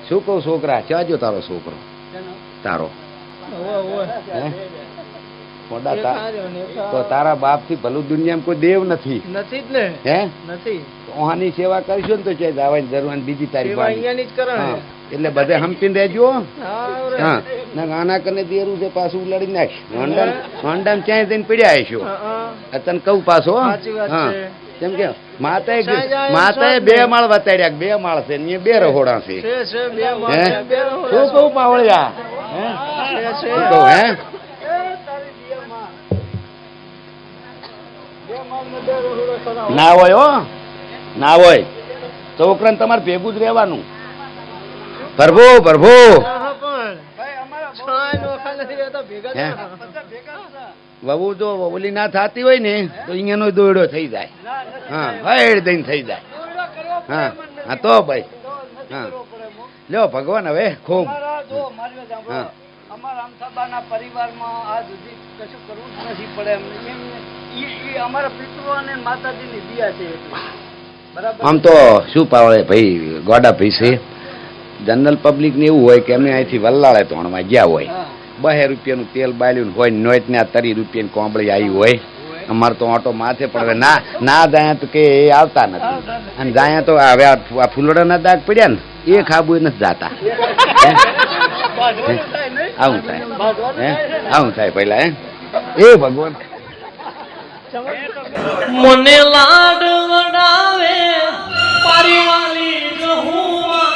શું કહું છોકરા ચાજો તારો છોકરો તારો તો તારા બાપ થી ભલું દુનિયામાં કોઈ દેવ નથી નથી જ ને હે નથી ઓહાની સેવા કરશો ને તો છે જવાની જરૂર બીજી તારીખ સેવા અહીંયાની જ કરે ને. એટલે બધે હંપીને રહેજો હા ના આના કને દેરું છે પાછું ઉલાડી નાખ હોન્ડામ ક્યાંય જઈને પડ્યા આવીશું તને કહું પાછો હા કેમ કે માતાએ 2 માળ વતાડ્યા 2 માળ છે ને 2 રહોડા છે હે શું કહું પાવળિયા હે શું કહું હે ના હોય હો ના હોય છોકરાને તમારે ભેગું જ રહેવાનું પ્રભુ વહુ જો ઓલી ના થતી હોય ને તો અહીંયાનો દોયડો થઈ જાય હા હૈડ દઈને થઈ જાય હા હા તો ભાઈ હા લ્યો ભગવાન હવે ખૂબ હા અમારા આમસાબાના પરિવારમાં આ સુધી કશું કરવું જ નથી પડે એ અમારા પિતૃ અને માતાજીની દિયા છે બરાબર. આમ તો શું પાવળે ભાઈ ગોડા ભાઈ છે જનરલ પબ્લિક ને એવું હોય કે અમે અહીંથી વલ્લાળે ધોણમાં ગયા હોય 2 રૂપિયાનું તેલ બાલ્યું હોય નોટ ને 30 રૂપિયાની કોંબળી આવી હોય અમારે તો ઓટો માથે પડે ના જાય તો કે એ આવતા નથી અને જાય તો હવે આ ફૂલડાના દાગ પડ્યા ને એ ખાબુ નથી જાતા આવું થાય આવું થાય પહેલા એ ભગવાન મને લાડ વડાવે પારીવાલી જહુવા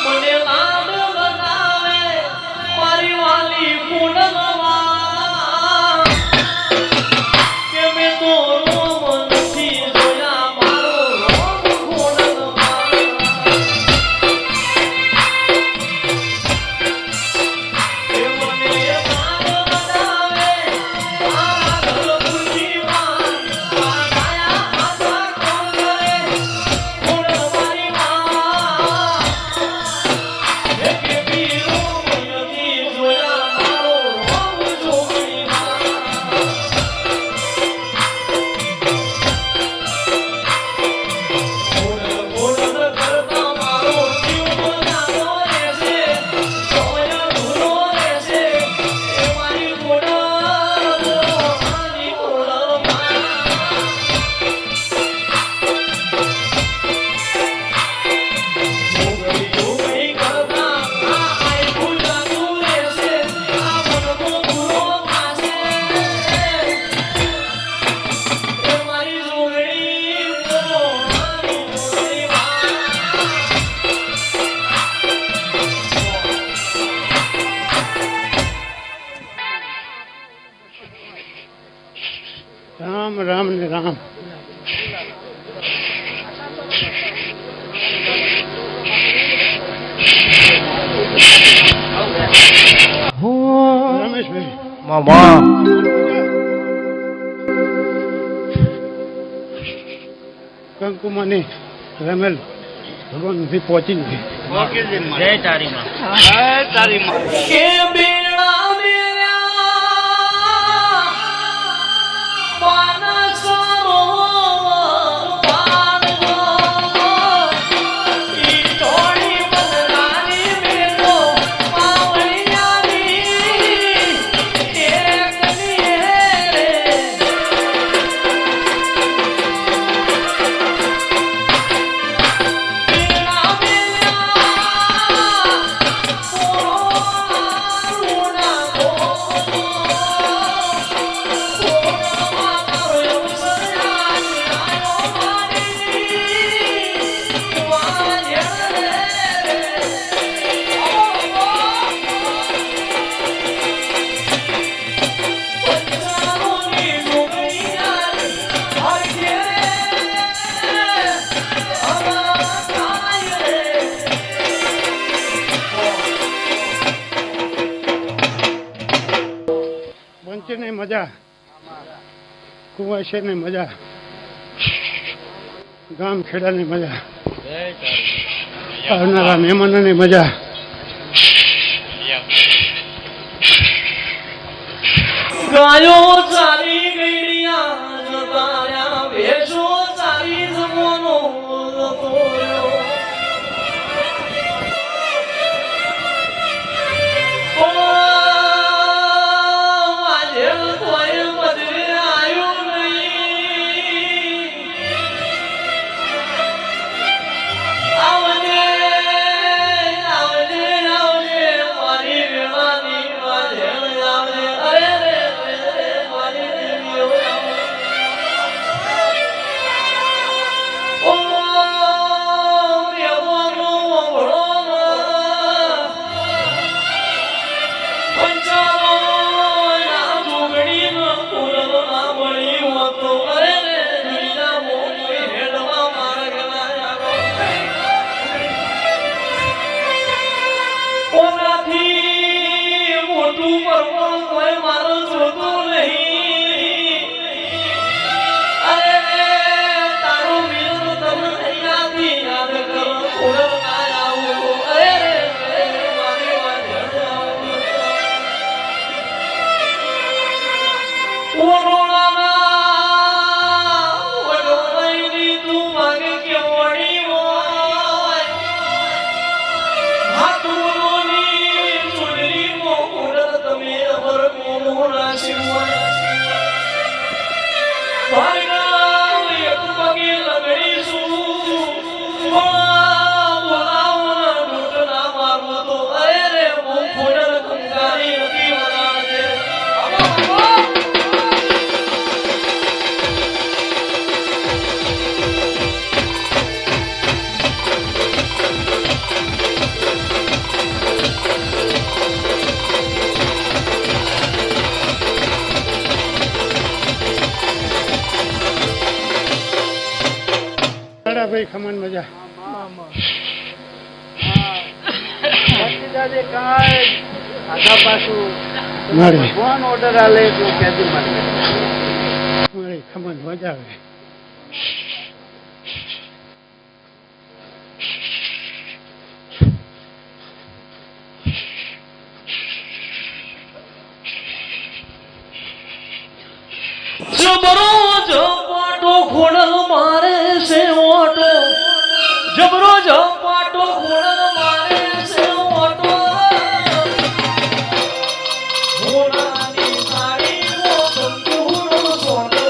મને લાડ વડાવે પારીવાલી પૂનમવા કે મેં તો રોમ નથી જોયા મારો રોમ પૂનમવા કે મને લાડ વડાવે આ ઘર પૂજીવા આ ગાયા હાથા કોણ કરે રામ રામ ને રામ. રમેશભાઈ મામા કંકુમાની રમેલ ભગવાન સુધી પહોંચી નથી. જય તારી માં. કે બેડા મેરા માનસ સરોવર પારનો ઈ ટોળી બંધાની બેનો પાવળિયાની એકની રે પંચને મજા, કુવાશેને મજા, ગામ ખેડાની મજા, આવનારા મહેમાનોની મજા. ગાયો ચાલી ગઈડિયા જતાર્યા ભેંસો ચાલી જમવાનો જતોર્યો. ઓ વાજેલ તોય બધે આયું નહીં. આવજે આવજે આવજે મારી વેળાની વાજેલ આવજે. અરે રે રે મારી દેવીઓ આવજે. ઓ મેવાનો વળોમાં પંચાલો ના જોગડીનો પૂરબ ના મળી હોતો. અરે રે દુનિયા મોઈ હેડવા માર્ગ ના ઓનાથી મોટું પર્વત કોઈ મારો જોતો નહીં. અરે તારો વીર તને અહીંયાથી યાદ કરો પૂરબ ના આવું. અરે રે મારી વાજણ આવું. ઓરોણાના વડોળાઈની તું માગે કેવડી હોય. હાથુરોની ચૂંટણીમાં ઉડત તમે અમર મોમોના શિવણ. ભાર્ગવ એક પગે લગડીશું. બોલાવના લૂંટ ના મારવો તો અરે રે હું ખોડલ કંકારી હતી વરાજે. દાદાભાઈ ખમણ મજા. દાદી કાંઈ આધા પાછું મારી ભગવાન ઓર્ડર આલે તો કેદી મને મારી ખમણ મજા આવે. જબરો ઝપાટો ખોડલ મારે છે ઓટો. જબરો ઝપાટો ખોડલ મારે છે ઓટો. હોનાની સાડીનો કંકુનો સોનો.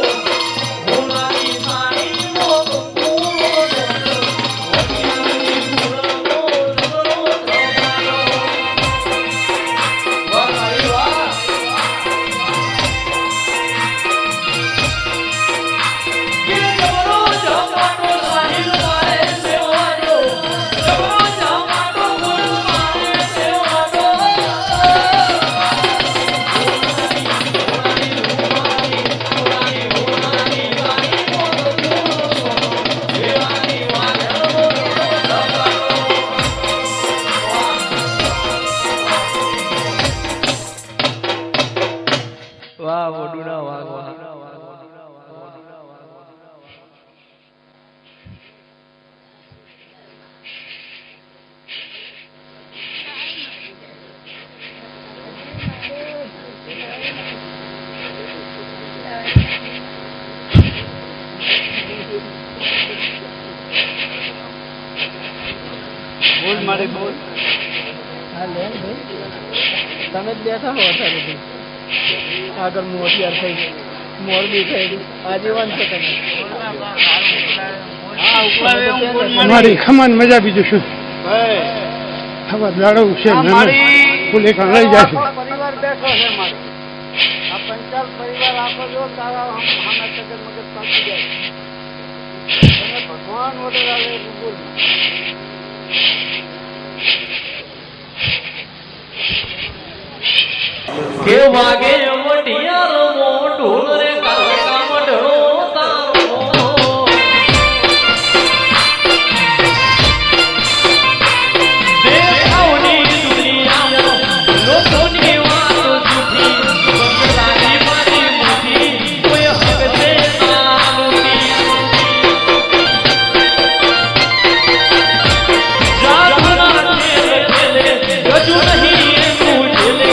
હોનાની સાડીનો કંકુનો સોનો. હોનાની ખોડલનો જબરો ઝપાટો. વાહ ભાઈ વાહ. જબરો ઝપાટો સાહિલ મારે છે ઓટો. જબરો ઝપાટો વાહ વડુડા વાહ વાહ બોલ મારે બોલ. હા લે ભાઈ તમે જ બેઠા હો અત્યારે આગળ મોટિયાર થઈ ગયું મોરબી થઈ ગયું આજીવન છે તમે હા ઉકલાવે એવું બોલ મારી. મારી ખમણ મજા બીજું શું ભાઈ ખબર લાડવું છે આ મારી ફૂલે કાં લઈ જાય છે આખો પરિવાર બેઠો છે મારે. આ પંચાલ પરિવાર આખો જો તારા સામે તગર મગજ પાકી જાય. તને ભગવાન ઓર્ડર આવે એવું બોલ. કે વાગે મોટિયાર મોઢું રે કાકા મઢડો તારો દેખાવની દુનિયામાં લોકોની વાતો જૂઠી બંગલાની મારી મોટી કોઈ હક છે નાનોની જાગના ખેલે ગજુ નહીં તું ખેલે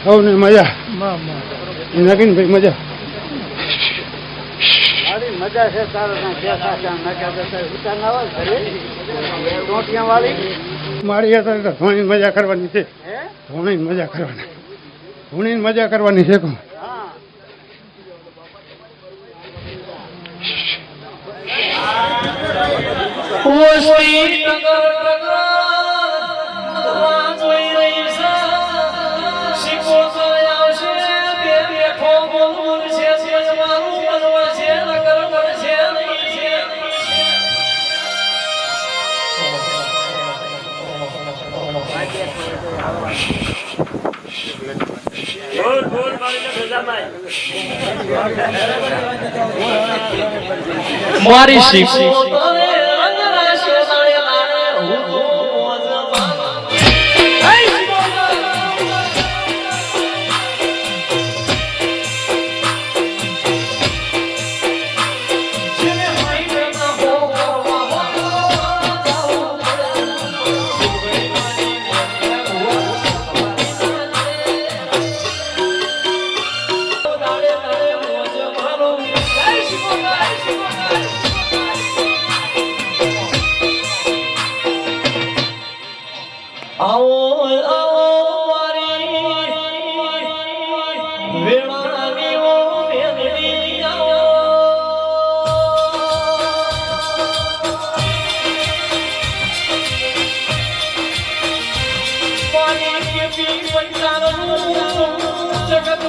સૌને મજા નગીનભાઈ મજા મારી મજા છે તારો ત્યાં બેઠા છે નકા જતા ઉતાર ના આવે ઘરે ટોટિયા વાળી. મારી અત્યારે તો ધોણીની મજા કરવાની છે હે ધોણીની મજા કરવાની ધોણીની મજા કરવાની છે કહું હા વસ્તી ટગર ટગર રાહ જોઈ રહી છે શીખો તો આવશે બે બેઠો બોલવું છે સમજવાનું બનવા છે નગર પડશે નહીં છે મારી શીખો તને રંગ રાશે નાળે નાળે હું જમાના જેને હાઈ કરતા હો નાળે નાળે હું જમાનો જગત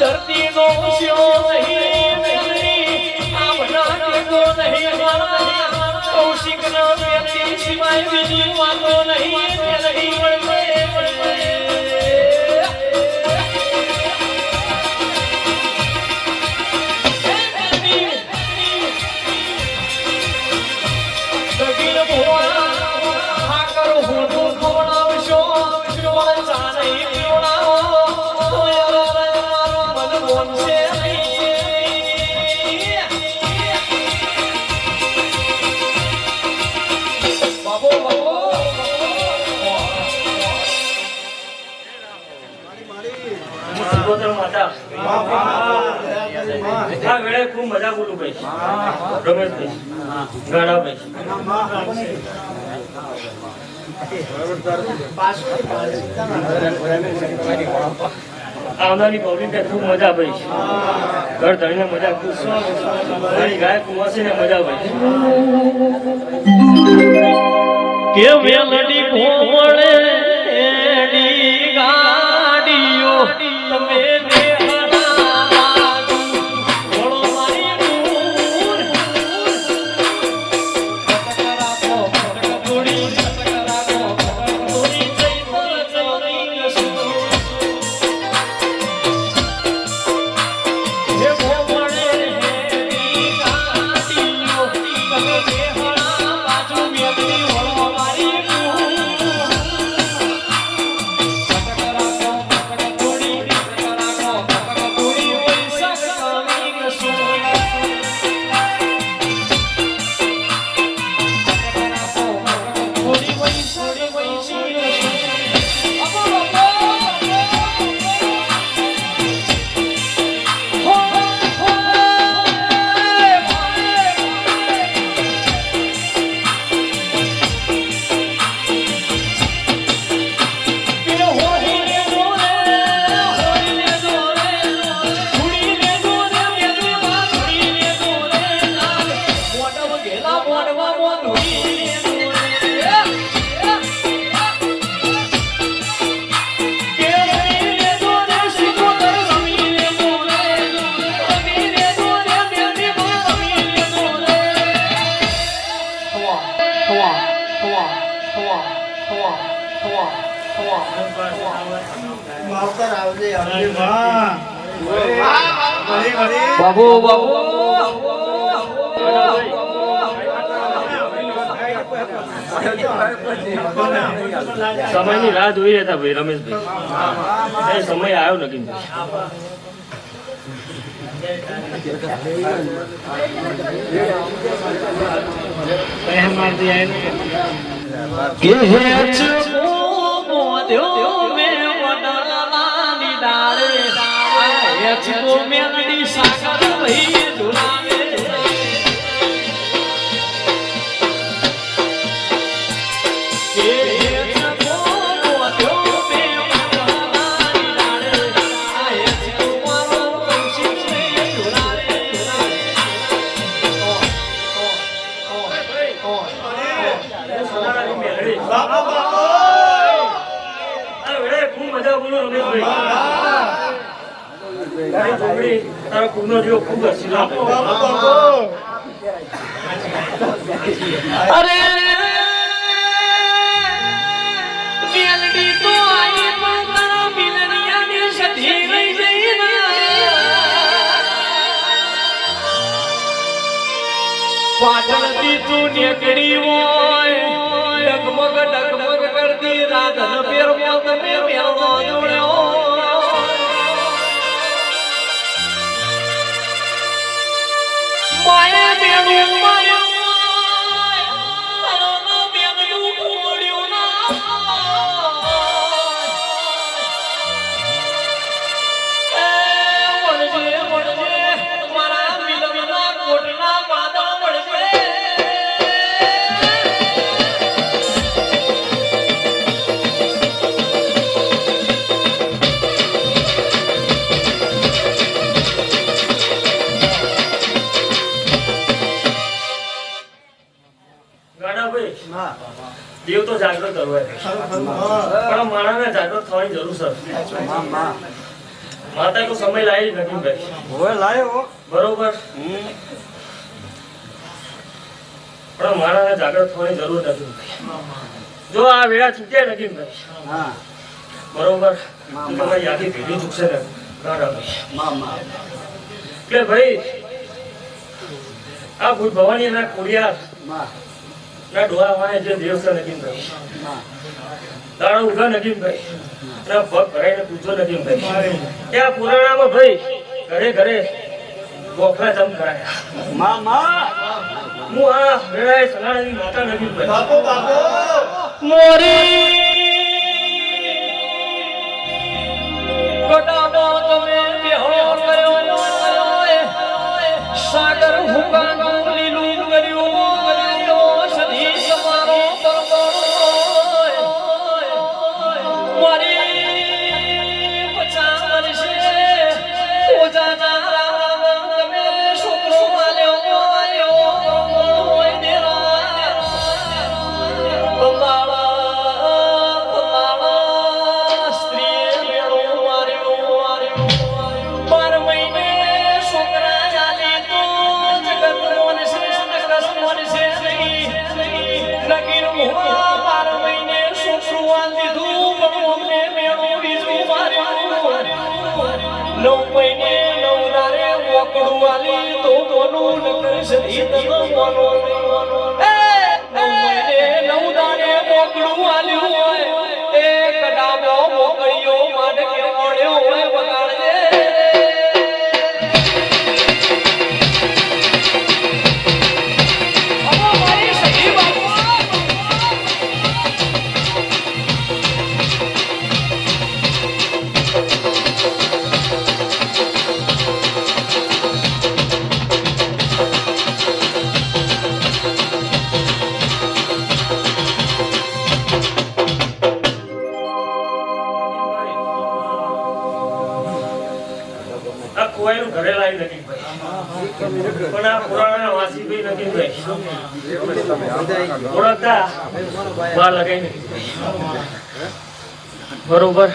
ધરતી નો નહીં કૌશિક નો વ્યક્તિ સિવાય બીજી વાતો નહીં આ વેળે ખૂબ મજા બોલું ભાઈ રમેશભાઈ ગાડાભાઈ આવનારી પબ્લિક ખૂબ મજા ભાઈ ઘર ધણીને મજા મારી ગાય કુવાસી ને મજા ભાઈ કે વેલડી ભોમળે ગાડીઓ તમે બાબુ બાબુ સમયની રાહ જોઈ રહ્યા હતા ભાઈ રમેશભાઈ એ સમય આવ્યો નથી મેલડી સાગર ભાઈ ઢુલાવે મજા બોલો રમેશભાઈ તારો કુનો જેવો ખૂબ હસી અરે મેલડી તો આઈ તારા મિલનિયાની સધી રહી જઈ પાટણથી તું નીકળી હોય ડગમગ ડગમગ કરતી રાધન પેરમાં તમે મેળો જોડ્યો દેવ તો જાગૃત કરવો પણ માણસને જાગૃત થવાની જરૂર છે માતા તો સમય લાવી નકીમભાઈ હવે લાયો બરોબર પણ માણસને જાગૃત થવાની જરૂર નથી જો આ વેળા છૂટ્યા નકીમભાઈ હા બરોબર તમારી આખી પેઢી ચૂકશે ને મામા એટલે ભાઈ આ ભૂત ભવાની ના કોડિયાર માં ના ડોહા વાય જે દેવ છે નકીમભાઈ દાડો ઉઘા નકીમભાઈ ના પગ ભરાઈને પૂછો નકીમભાઈ એ આ પુરાણામાં ભાઈ ઘરે ઘરે ગોખલા જમ કરાયા મામા હું આ વેળાએ સલાણાની માતા નકીમભાઈ બાપો બાપો મોરી ગોટાનો તમે બેહો કર્યો સાગર હુકાનું લીલું કર્યું સધી તમારો મારી પચાસ વર્ષે ઓજાના તમે છોકરો ઘરે લાવી નથી પણ આ પુરાણા વાસીભાઈ નથી ઓળખતા બાર લગાઈ બરોબર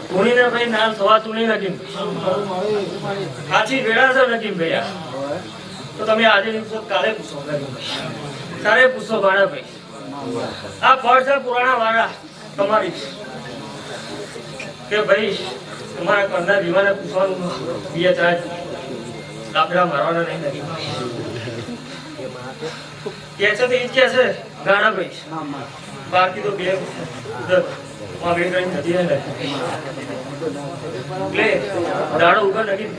પુણીને ભાઈ નામ થવા તું નહીં નથી સાચી વેળા છે નથી ભાઈ તો તમે આજે નહીં પૂછો કાલે પૂછો તારે પૂછો ભાડા ભાઈ આ ફળ છે પુરાણા વાળા તમારી કે ભાઈ તમારા ઘરના દીવાને પૂછવાનું બે ચાર લાકડા મારવાના નહીં નથી કે છે તો ઈ જ કે છે ગાણા ભાઈ બાકી તો બે માં બે કરીને જતી રહે એટલે દાડો ઉભા નથી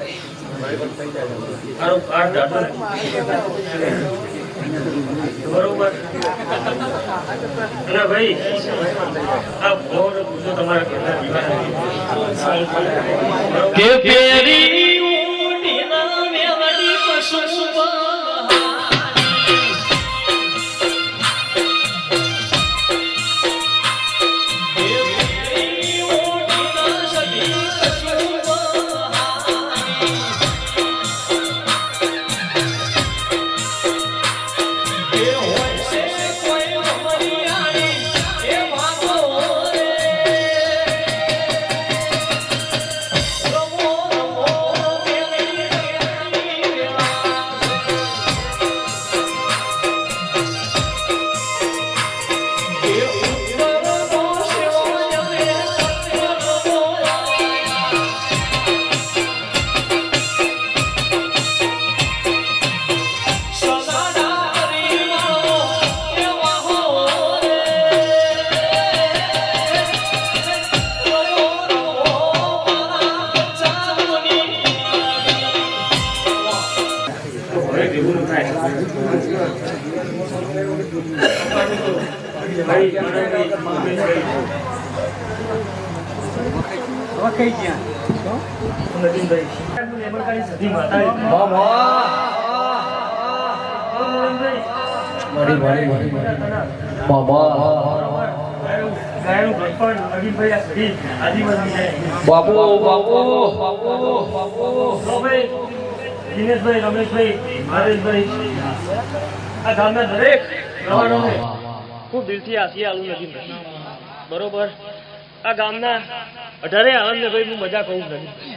મારો કાર્ડ દાડો નથી બરોબર અને ભાઈ આ ભોર પૂછો તમારા ઘરના દીવાને કે ફેરી ઉડીના વેવડી પશુવા દિનેશભાઈ, રમેશભાઈ, નરેશભાઈ, આ ગામના દરેક ખૂબ દિલથી આશી આલું નગીનભાઈ. બરોબર, આ ગામના 18 આનંદને ભાઈ હું મજા કહું નગીનભાઈ.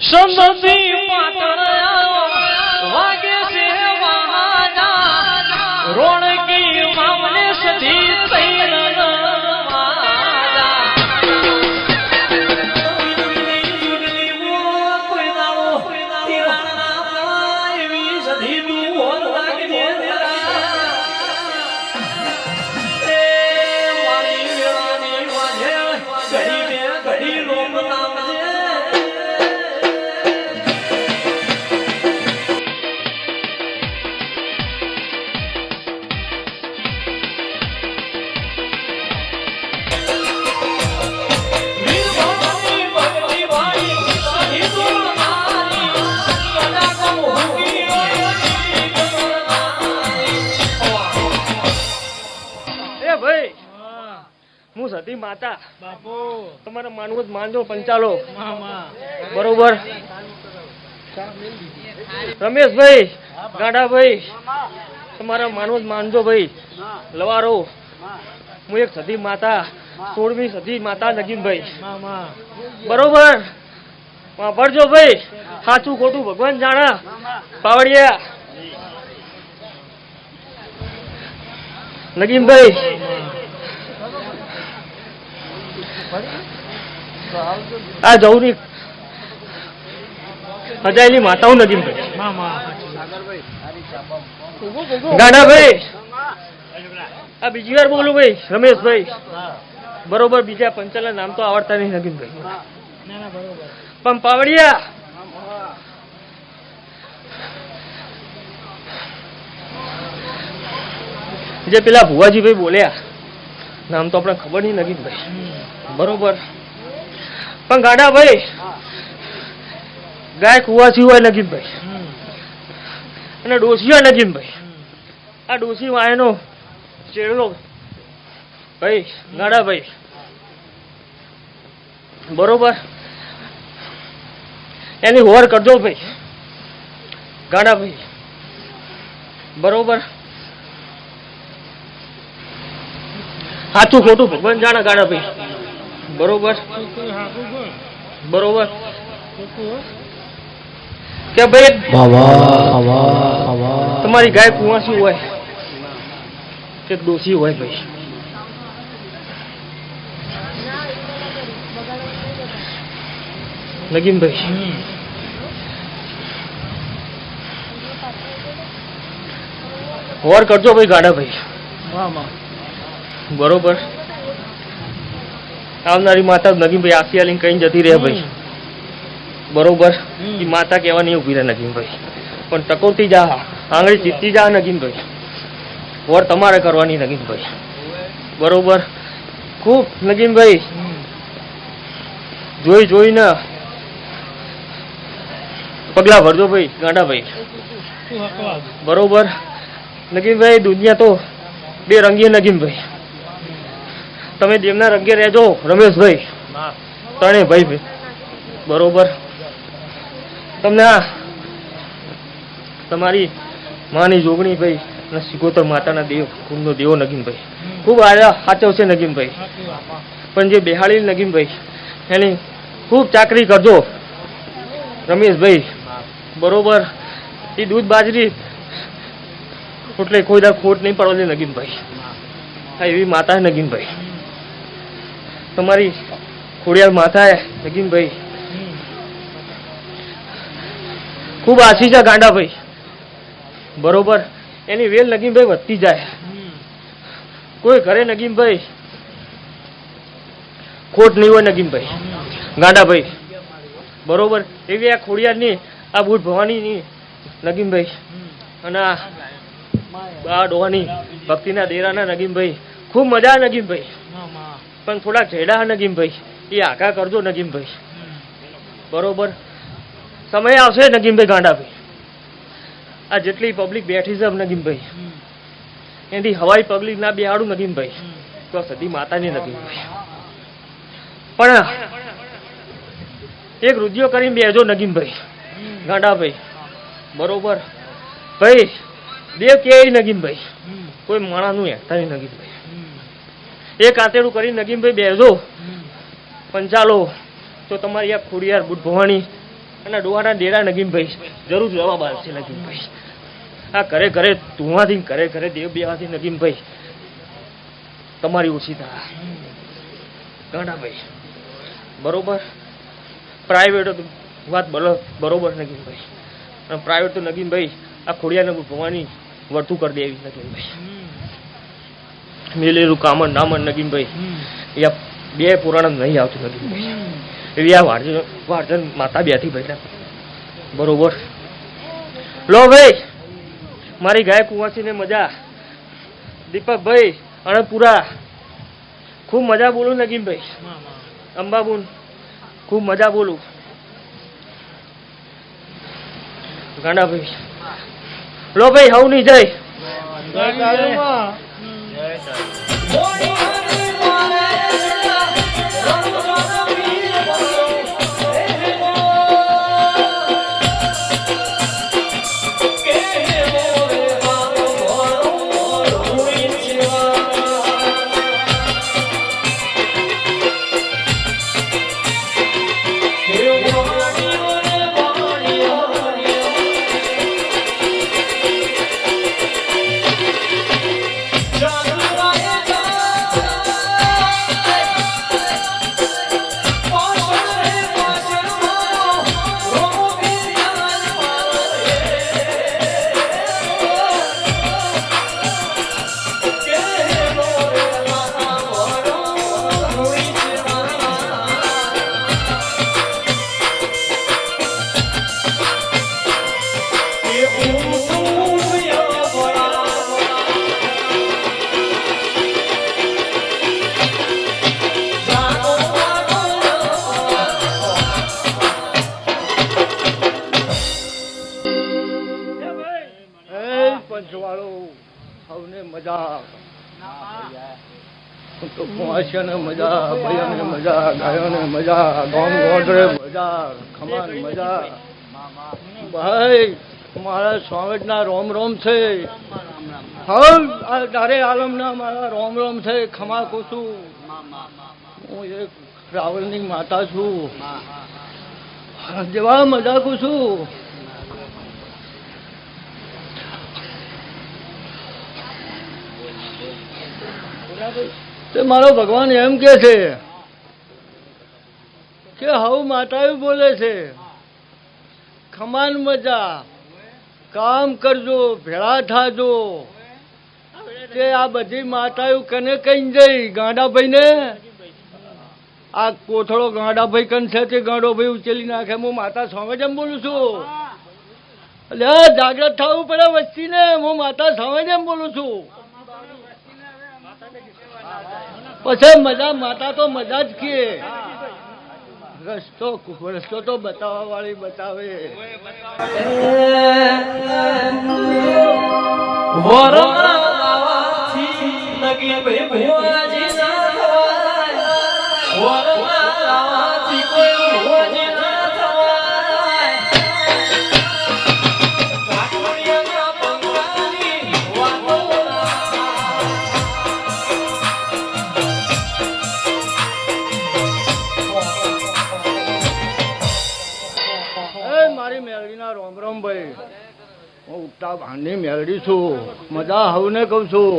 સંબંધી પાતળા વાગે છે વાજા, રોણકી મામને સધી તૈયાર હું સતી માતા બાપુ તમારે માનવું જ માનજો પંચાલો. મામા બરોબર, રમેશભાઈ, ગાડાભાઈ, તમારા માનવું જ માનજો ભાઈ. લવારો, હું એક સતી માતા, 16મી સતી માતા નગીનભાઈ. મામા બરોબર, વાપરજો ભાઈ, સાચું ખોટું ભગવાન જાણા. પાવડિયા નગીનભાઈ, આ જવની હજાયેલી માતાઓ નગીનભાઈ. મામા ગાડાભાઈ, આ બીજી વાર બોલું ભાઈ, રમેશભાઈ. બરોબર, બીજા પંચાલના નામ તો આવડતા નહીં નગીનભાઈ. ના ના બરોબર પણ પાવડિયા જે પેલા ભુવાજીભાઈ બોલ્યા નામ તો આપણે ખબર નહીં નગીનભાઈ. બરોબર, પણ ગાડાભાઈ ગાય કુવાસી હોય નગીનભાઈ અને ડોસી હોય નગીનભાઈ. આ ડોસી વાયનો ચેડલો ભાઈ ગાડાભાઈ. બરોબર, એની હોર કરજો ભાઈ ગાડાભાઈ. બરોબર, સાચું ખોટું ભગવાન જાણે ગાડાભાઈ. બરોબર બરોબર, કે ભાઈ તમારી ગાય કુવાસી હોય કે ડોસી હોય ભાઈ. નગીનભાઈ, હોર કરજો ભાઈ ગાડાભાઈ. મામા બરોબર, આવનારી માતા નગીનભાઈ આસિયા લઈને કઈ જતી રહે ભાઈ. બરોબર, એ માતા કહેવા નહીં ઉભી રહે નગીનભાઈ, પણ ટકોરતી જા, આંગળી ચીતતી જા નગીનભાઈ. વર તમારે કરવાની નગીનભાઈ. બરોબર, ખૂબ નગીનભાઈ જોઈ જોઈને પગલા ભરજો ભાઈ ગાડાભાઈ. બરોબર, નગીનભાઈ દુનિયા તો બે રંગીએ નગીનભાઈ. તમે દેવના રંગે રહેજો રમેશભાઈ, ત્રણેય ભાઈ. બરોબર, તમને આ તમારી માની જોગણી ભાઈ અને સિકોતર માતાના દેવ કુળનો દેવો નગીનભાઈ ખૂબ સાચવશે નગીનભાઈ. પણ જે બેહાડી નગીનભાઈ એની ખૂબ ચાકરી કરજો રમેશભાઈ. બરોબર, એ દૂધ બાજરી એટલે કોઈ દા ખોટ નહીં પડવાની નગીનભાઈ. હા, એવી માતા નગીનભાઈ તમારી ખોડિયાર માતા નગીનભાઈ. ખૂબ આશી છે ગાંડાભાઈ. બરોબર, એની વેલ નગીનભાઈ વધતી જાય. કોઈ ઘરે નગીનભાઈ ખોટ નહીં હોય નગીનભાઈ ગાંડાભાઈ. બરોબર, એવી આ ખોડિયારની આ બુટ ભવાનીની નગીનભાઈ અને આ ડોવાની ભક્તિના દેરાના નગીનભાઈ ખૂબ મજા નગીનભાઈ. પણ થોડાક ઝેડા નગીનભાઈ એ આઘા કરજો નગીનભાઈ. બરોબર, સમય આવશે નગીનભાઈ ગાંડાભાઈ. આ જેટલી પબ્લિક બેઠી છે નગીનભાઈ એથી હવાઈ પબ્લિક ના બેહાડું નગીનભાઈ તો સદી માતાની નગીનભાઈ. પણ એક રુધિયો કરીને બેજો નગીનભાઈ ગાંડાભાઈ. બરોબર ભાઈ, દેવ કે નગીનભાઈ કોઈ માણાનું હેઠતા નહીં નગીનભાઈ. એક આંતેડું કરી નગીનભાઈ બેસો પંચાલો તો તમારી આ ખોડિયાર બુટ ભવાની અને ડોહાના ડેરા નગીનભાઈ જરૂર જવાબ આવશે નગીનભાઈ. આ ઘરે ઘરે ધુવાથી ઘરે ઘરે દેવ બેવાથી નગીનભાઈ તમારી ઓછી થાય ગાંડાભાઈ. બરોબર પ્રાઇવેટ વાત બરોબર નગીનભાઈ, અને પ્રાઇવેટ તો નગીનભાઈ આ ખોડિયાને ભવાની વર્તું કરી દેવી નગીનભાઈ. મેલેલું કામણ નામણ નગીનભાઈ એ બે પુરાણ નહીં આવતું નગીનભાઈ. એવી આ વાર્જન માતા બેઠી ભાઈ. બરોબર લો ભાઈ મારી ગાય કુંવાસીને મજા. દીપકભાઈ અણપુરા ખૂબ મજા બોલું નગીનભાઈ. અંબાબુન ખૂબ મજા બોલું. ગાંડાભાઈ લો ભાઈ હવ નહીં જાય. મજા ભાઈઓને મજા ગાયોને મજા ગામ ગોંડરે મજા ખમાન મજા. ભાઈ મારા સ્વામિના રોમ રોમ છે. હા આ તારે આલમના મારા રોમ રોમ છે. ખમા કોસું હું એક રાવલની માતા છું. જેવા મજા કુશું. તે મારો ભગવાન એમ કે છે કે હવ માતાઓ બોલે છે ખમાન મજા કામ કરજો ભેળા થાજો. તે આ બધી માતાઓ કને કઈ જઈ ગાંડાભાઈ ને આ કોથળો ગાંડાભાઈ કન છે તે ગાંડોભાઈ ઉચેલી નાખે. હું માતા સામે જેમ બોલું છું. એટલે જાગ્રત થવું પડે વસ્તીને. હું માતા સામે જેમ બોલું છું. પછી મજા માતા તો મજા જ કે રસ્તો તો બતાવવા વાળી બતાવે. રોમ રોમ ભાઈ હું ઉગતા ભાંડની મેળડી છું. મજા હવને કહું છું.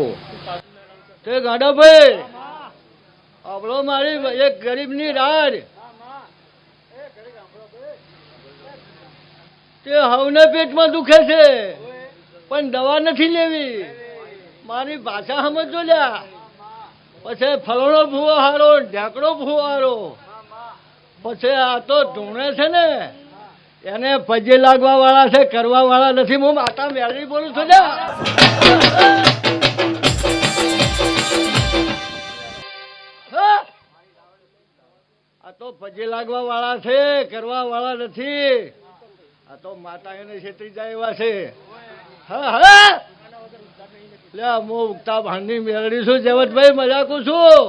તે ગાડાભાઈ આપણો મારી એક ગરીબની રાડ તે હવને પેટમાં દુખે છે પણ દવા નથી લેવી. મારી ભાષા સમજો લ્યા. પછી ફલોનો ભૂવો હારો ઢેકડો ભૂવો હારો. પછી આ તો ધૂણે છે ને એને પજે લાગવા વાળા છે કરવા વાળા નથી. હું માતા મેળવી બોલું છું ને. આ તો પજે લાગવા વાળા છે કરવા વાળા નથી. આ તો માતા એને છેતરી જાય એવા છે. હા હા લે હું ઉગતા ભાંડની મેળવી છું. જવતભાઈ મજાકું છું.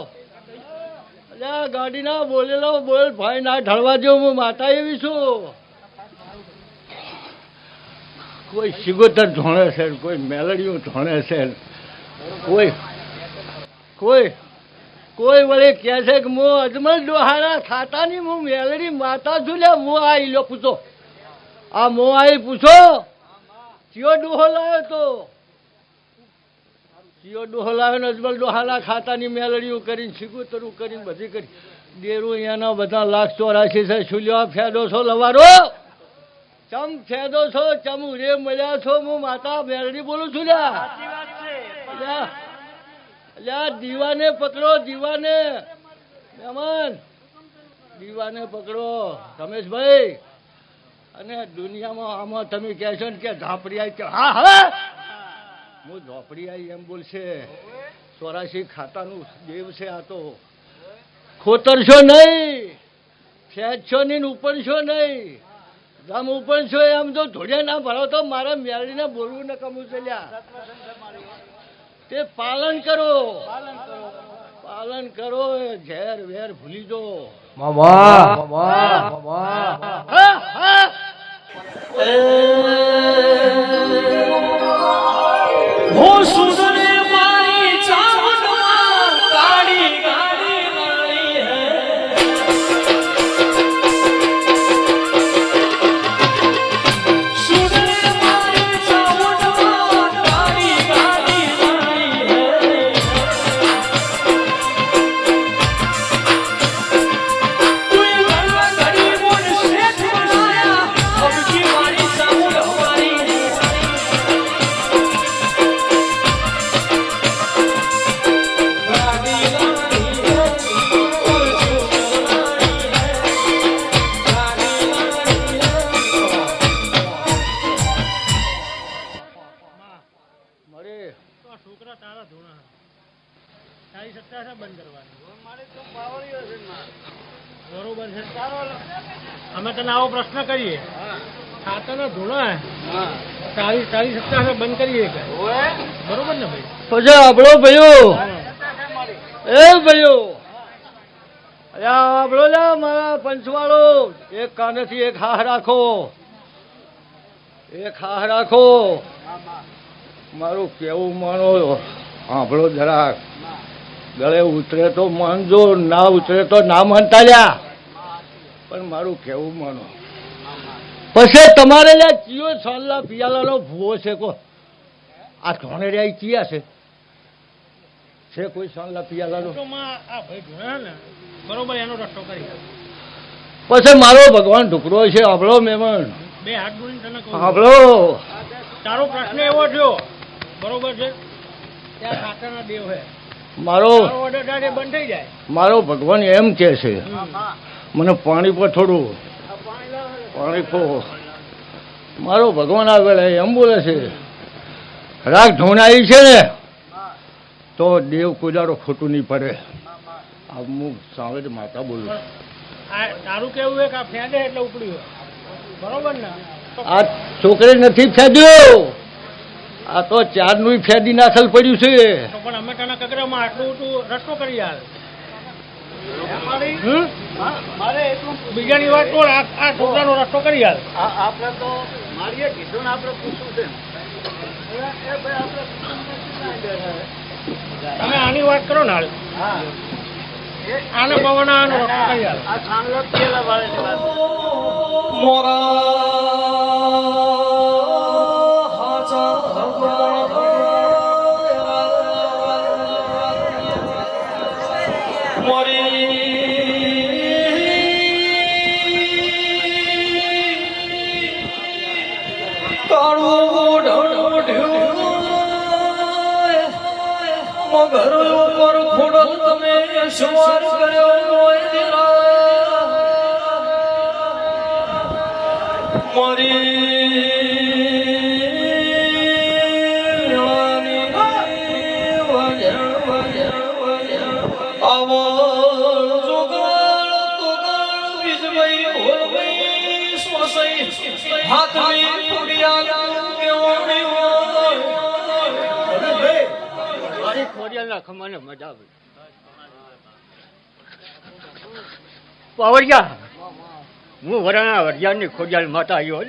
ગાડી ના બોલેલો બોલ ભાઈ ના ઢળવા જેવું. હું માતા એવી છું. કોઈ સિગોતર ધોણે છે કોઈ મેલડીઓ ધોણે છે. કોઈ વળી કહે છે કે મો અજમલ ડોહાના ખાતાની હું મેલડી માતા છું લે મો આઈ લો પૂછો આ મો આઈ પૂછો ચિયો ડોહો લાવ્યો તો ચિયો ડોહો લાવ્યો ને અજમલ ડોહાના ખાતાની મેલડીઓ કરીને સિગોતરું કરીને બધી કરી ડેરું અહીંયાના બધા 184 છે છુલ્યો ફેદો છો લવારો ચમ ફેદો છો ચમ રે મળ્યા છો હું માતા મેલડી બોલું છું લ્યા અલ્યા દીવાને પકડો દીવાને મહેમાન દીવાને પકડો રમેશભાઈ અને દુનિયામાં આમાં તમે કહેશો ને કે ઝાપડી આવી હા હવે હું ઝોપડી આવી એમ બોલશે 84 ખાતાનું દેવ છે આ તો ખોતરશો નહીં ફેંચશો નહીં ઉપરશો નહીં આમ ઉપરશો આમ જો ધોળિયા ના ભરો તો મારા મેળીને બોલવું ને કમું ચાલ્યા તે પાલન કરો પાલન કરો ઝેર વેર ભૂલી જો હો સુસને મારી ચાવડમાં કાળી ગાડી લાઈ હે સુસને મારી ચાવડમાં કાળી ગાડી લાઈ હે તું ગંગા ઘડી મોડ શેઠ બનાયા અબ કી મારી ચાવડ હમારી હે છોકરા તારા ધોણા તારી સત્તા છે બંધ કરવાની બરોબર છે અમે તને આવો પ્રશ્ન કરીએ ખાતાના ધોણા તારી તારી સત્તા છે બંધ કરીએ કે બરોબર ને ભાઈ પછી આપણો ભાઈઓ એ ભાઈઓ અલ્યા આપણો લ્યા મારા પંચવાળો એક કાનેથી એક હાહ રાખો એક હાહ રાખો મારું કેવું માનો સાંભળો જરાક ગળે ઉતરે તો માનજો ના ઉતરે તો ના માનતા લ્યા પણ મારું કેવું માનો પછી તમારે લ્યા ચિયો સોનલા પિયાલાનો ભૂવો છે કો આ ધોણેરિયા ચિયા છે કોઈ સોનલા પિયાલાનો આ ભાઈ ધોણા ને બરોબર એનો રસ્તો કરી પછી મારો ભગવાન ઢુકડો છે સાંભળો મહેમાન બે હાથ જોડીને તને કહું સાંભળો તારો પ્રશ્ન એવો થયો બરોબર છે ત્યાં ખાતાના દેવ હે મારો તારો ઓર્ડર ડાયરેક્ટ બંધ થઈ જાય મારો ભગવાન એમ કે છે મને પાણી પર થોડું પાણી પો મારો ભગવાન આગળ એમ બોલે છે રાગ ધોણાઈ છે ને તો દેવ કોદારો ખોટું નહીં પડે આ હું સાંવેદ માતા બોલું આ તારું કેવું છે કે આ ફેંદે એટલે ઉપડ્યું બરોબર ને આ છોકરી નથી ફેદ્યો આ તો ચારનું ફેદી નાખેલ પડ્યું છે તો પણ અમે તને કગરામાં આટલું તું રસ્તો કરી યાર મારે એટલું બીજાની વાત તો આ છોકરાનો રસ્તો કરી યાર આપણે તો મારીએ કીધું ને આપણે પૂછવું છે તમે આની વાત કરો ને હાલ હા આને પવન આનો રસ્તો કરી યાર આ સાંગલો પેલા વાળાની વાત મોરા હાચા ઘર ઉપર ખોડલ તમે સવાર કર્યો ખમાને મજા આવી પાવડિયા હું વરાણા વરિયાની ખોડિયાલ માતા આવ્યો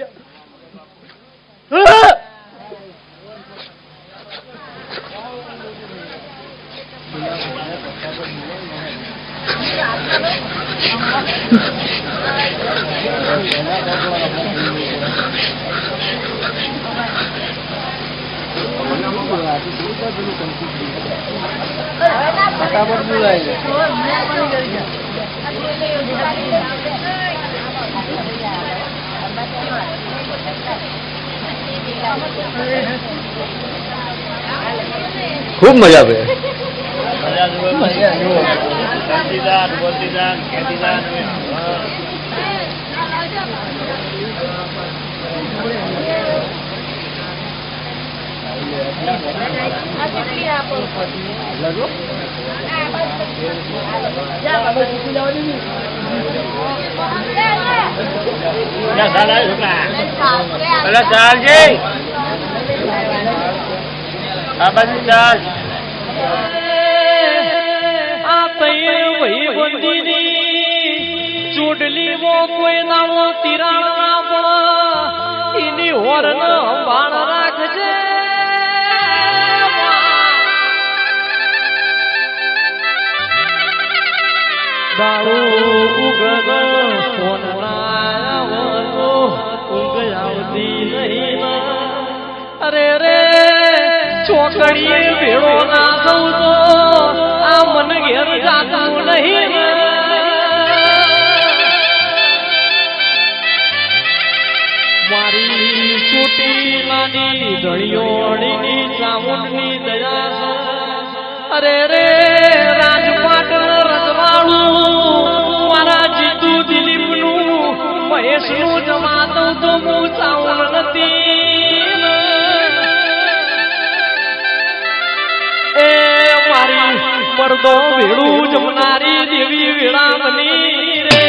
ખૂબ મજા આવે. ચાલજે આ બાજુ ચાલ. આ તૈય ભાઈ બંદીની ચૂડલી મો કોઈ નાળો તિરાણ ના પણ એની હોર ન સંભાળ રાખજે. દારૂ ઉગન ફોન ના ઊંઘ આવતી નહીં. અરે રે ચોકડીએ ભેળો ના થવું તો આ મન ઘેર જાતું નહીં. મારી છૂટી નાની ધણીઓની ચામુંડની દયા. અરે રે રાજપાટ રજવાડું મારા જીતુ દિલીપનું મહેશનું જમાતું તો હું ચાઉલ નથી. એ મારી મરદો વેળું જમનારી દેવી વેળા બની રે.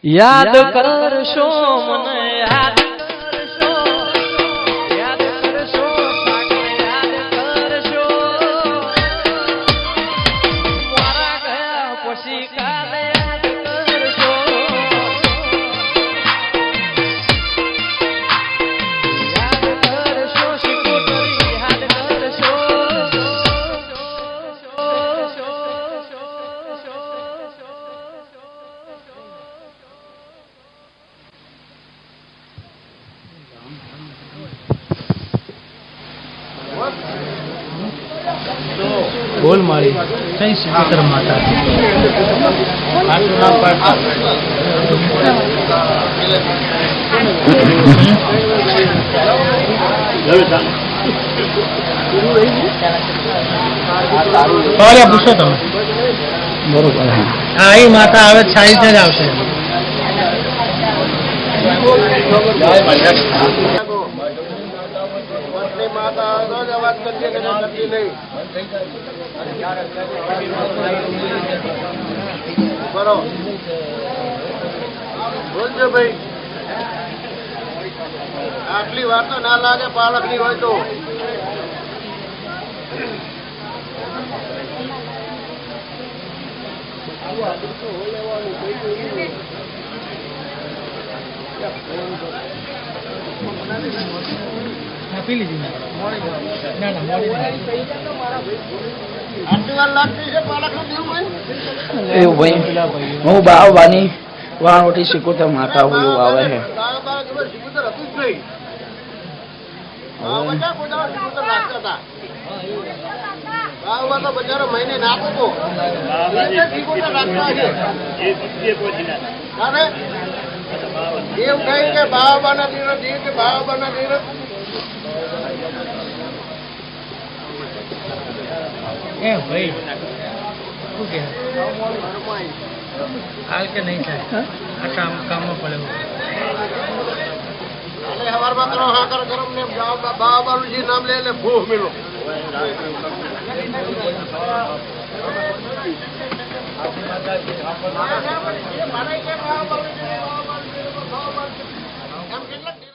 યાદ કરશો મને યાદ કરશો, યાદ કરશો સાગર યાદ કરશો. મારા ગયા પછી કાલ યાદ કરશો. યાદ કરશો શિકોતરી યાદ કરશો. બોલ મારી કઈ શિકોતર માતા પૂછો તમે બરોબર. હા એ માતા આવે સારી રીતે જ આવશે. બોલજો ભાઈ, આટલી વાર તો ના લાગે બાળક ની હોય તો. આપી લીધી ના એવું ભાઈ હું બાવાની વાણોટી શીખું માતા હું એવું આવે છે. તો બજારો મહિને નાખો એવું કઈ કે બાબાના ધીરજ કે બાબાના ધીરજ એ ભાઈ શું કે હાલ કે નહીં થાય આ કામમાં પડે. સવારમાં કરો હાકર ગરમ ને બાબાનું જે નામ લે એટલે ભૂખ મેળો.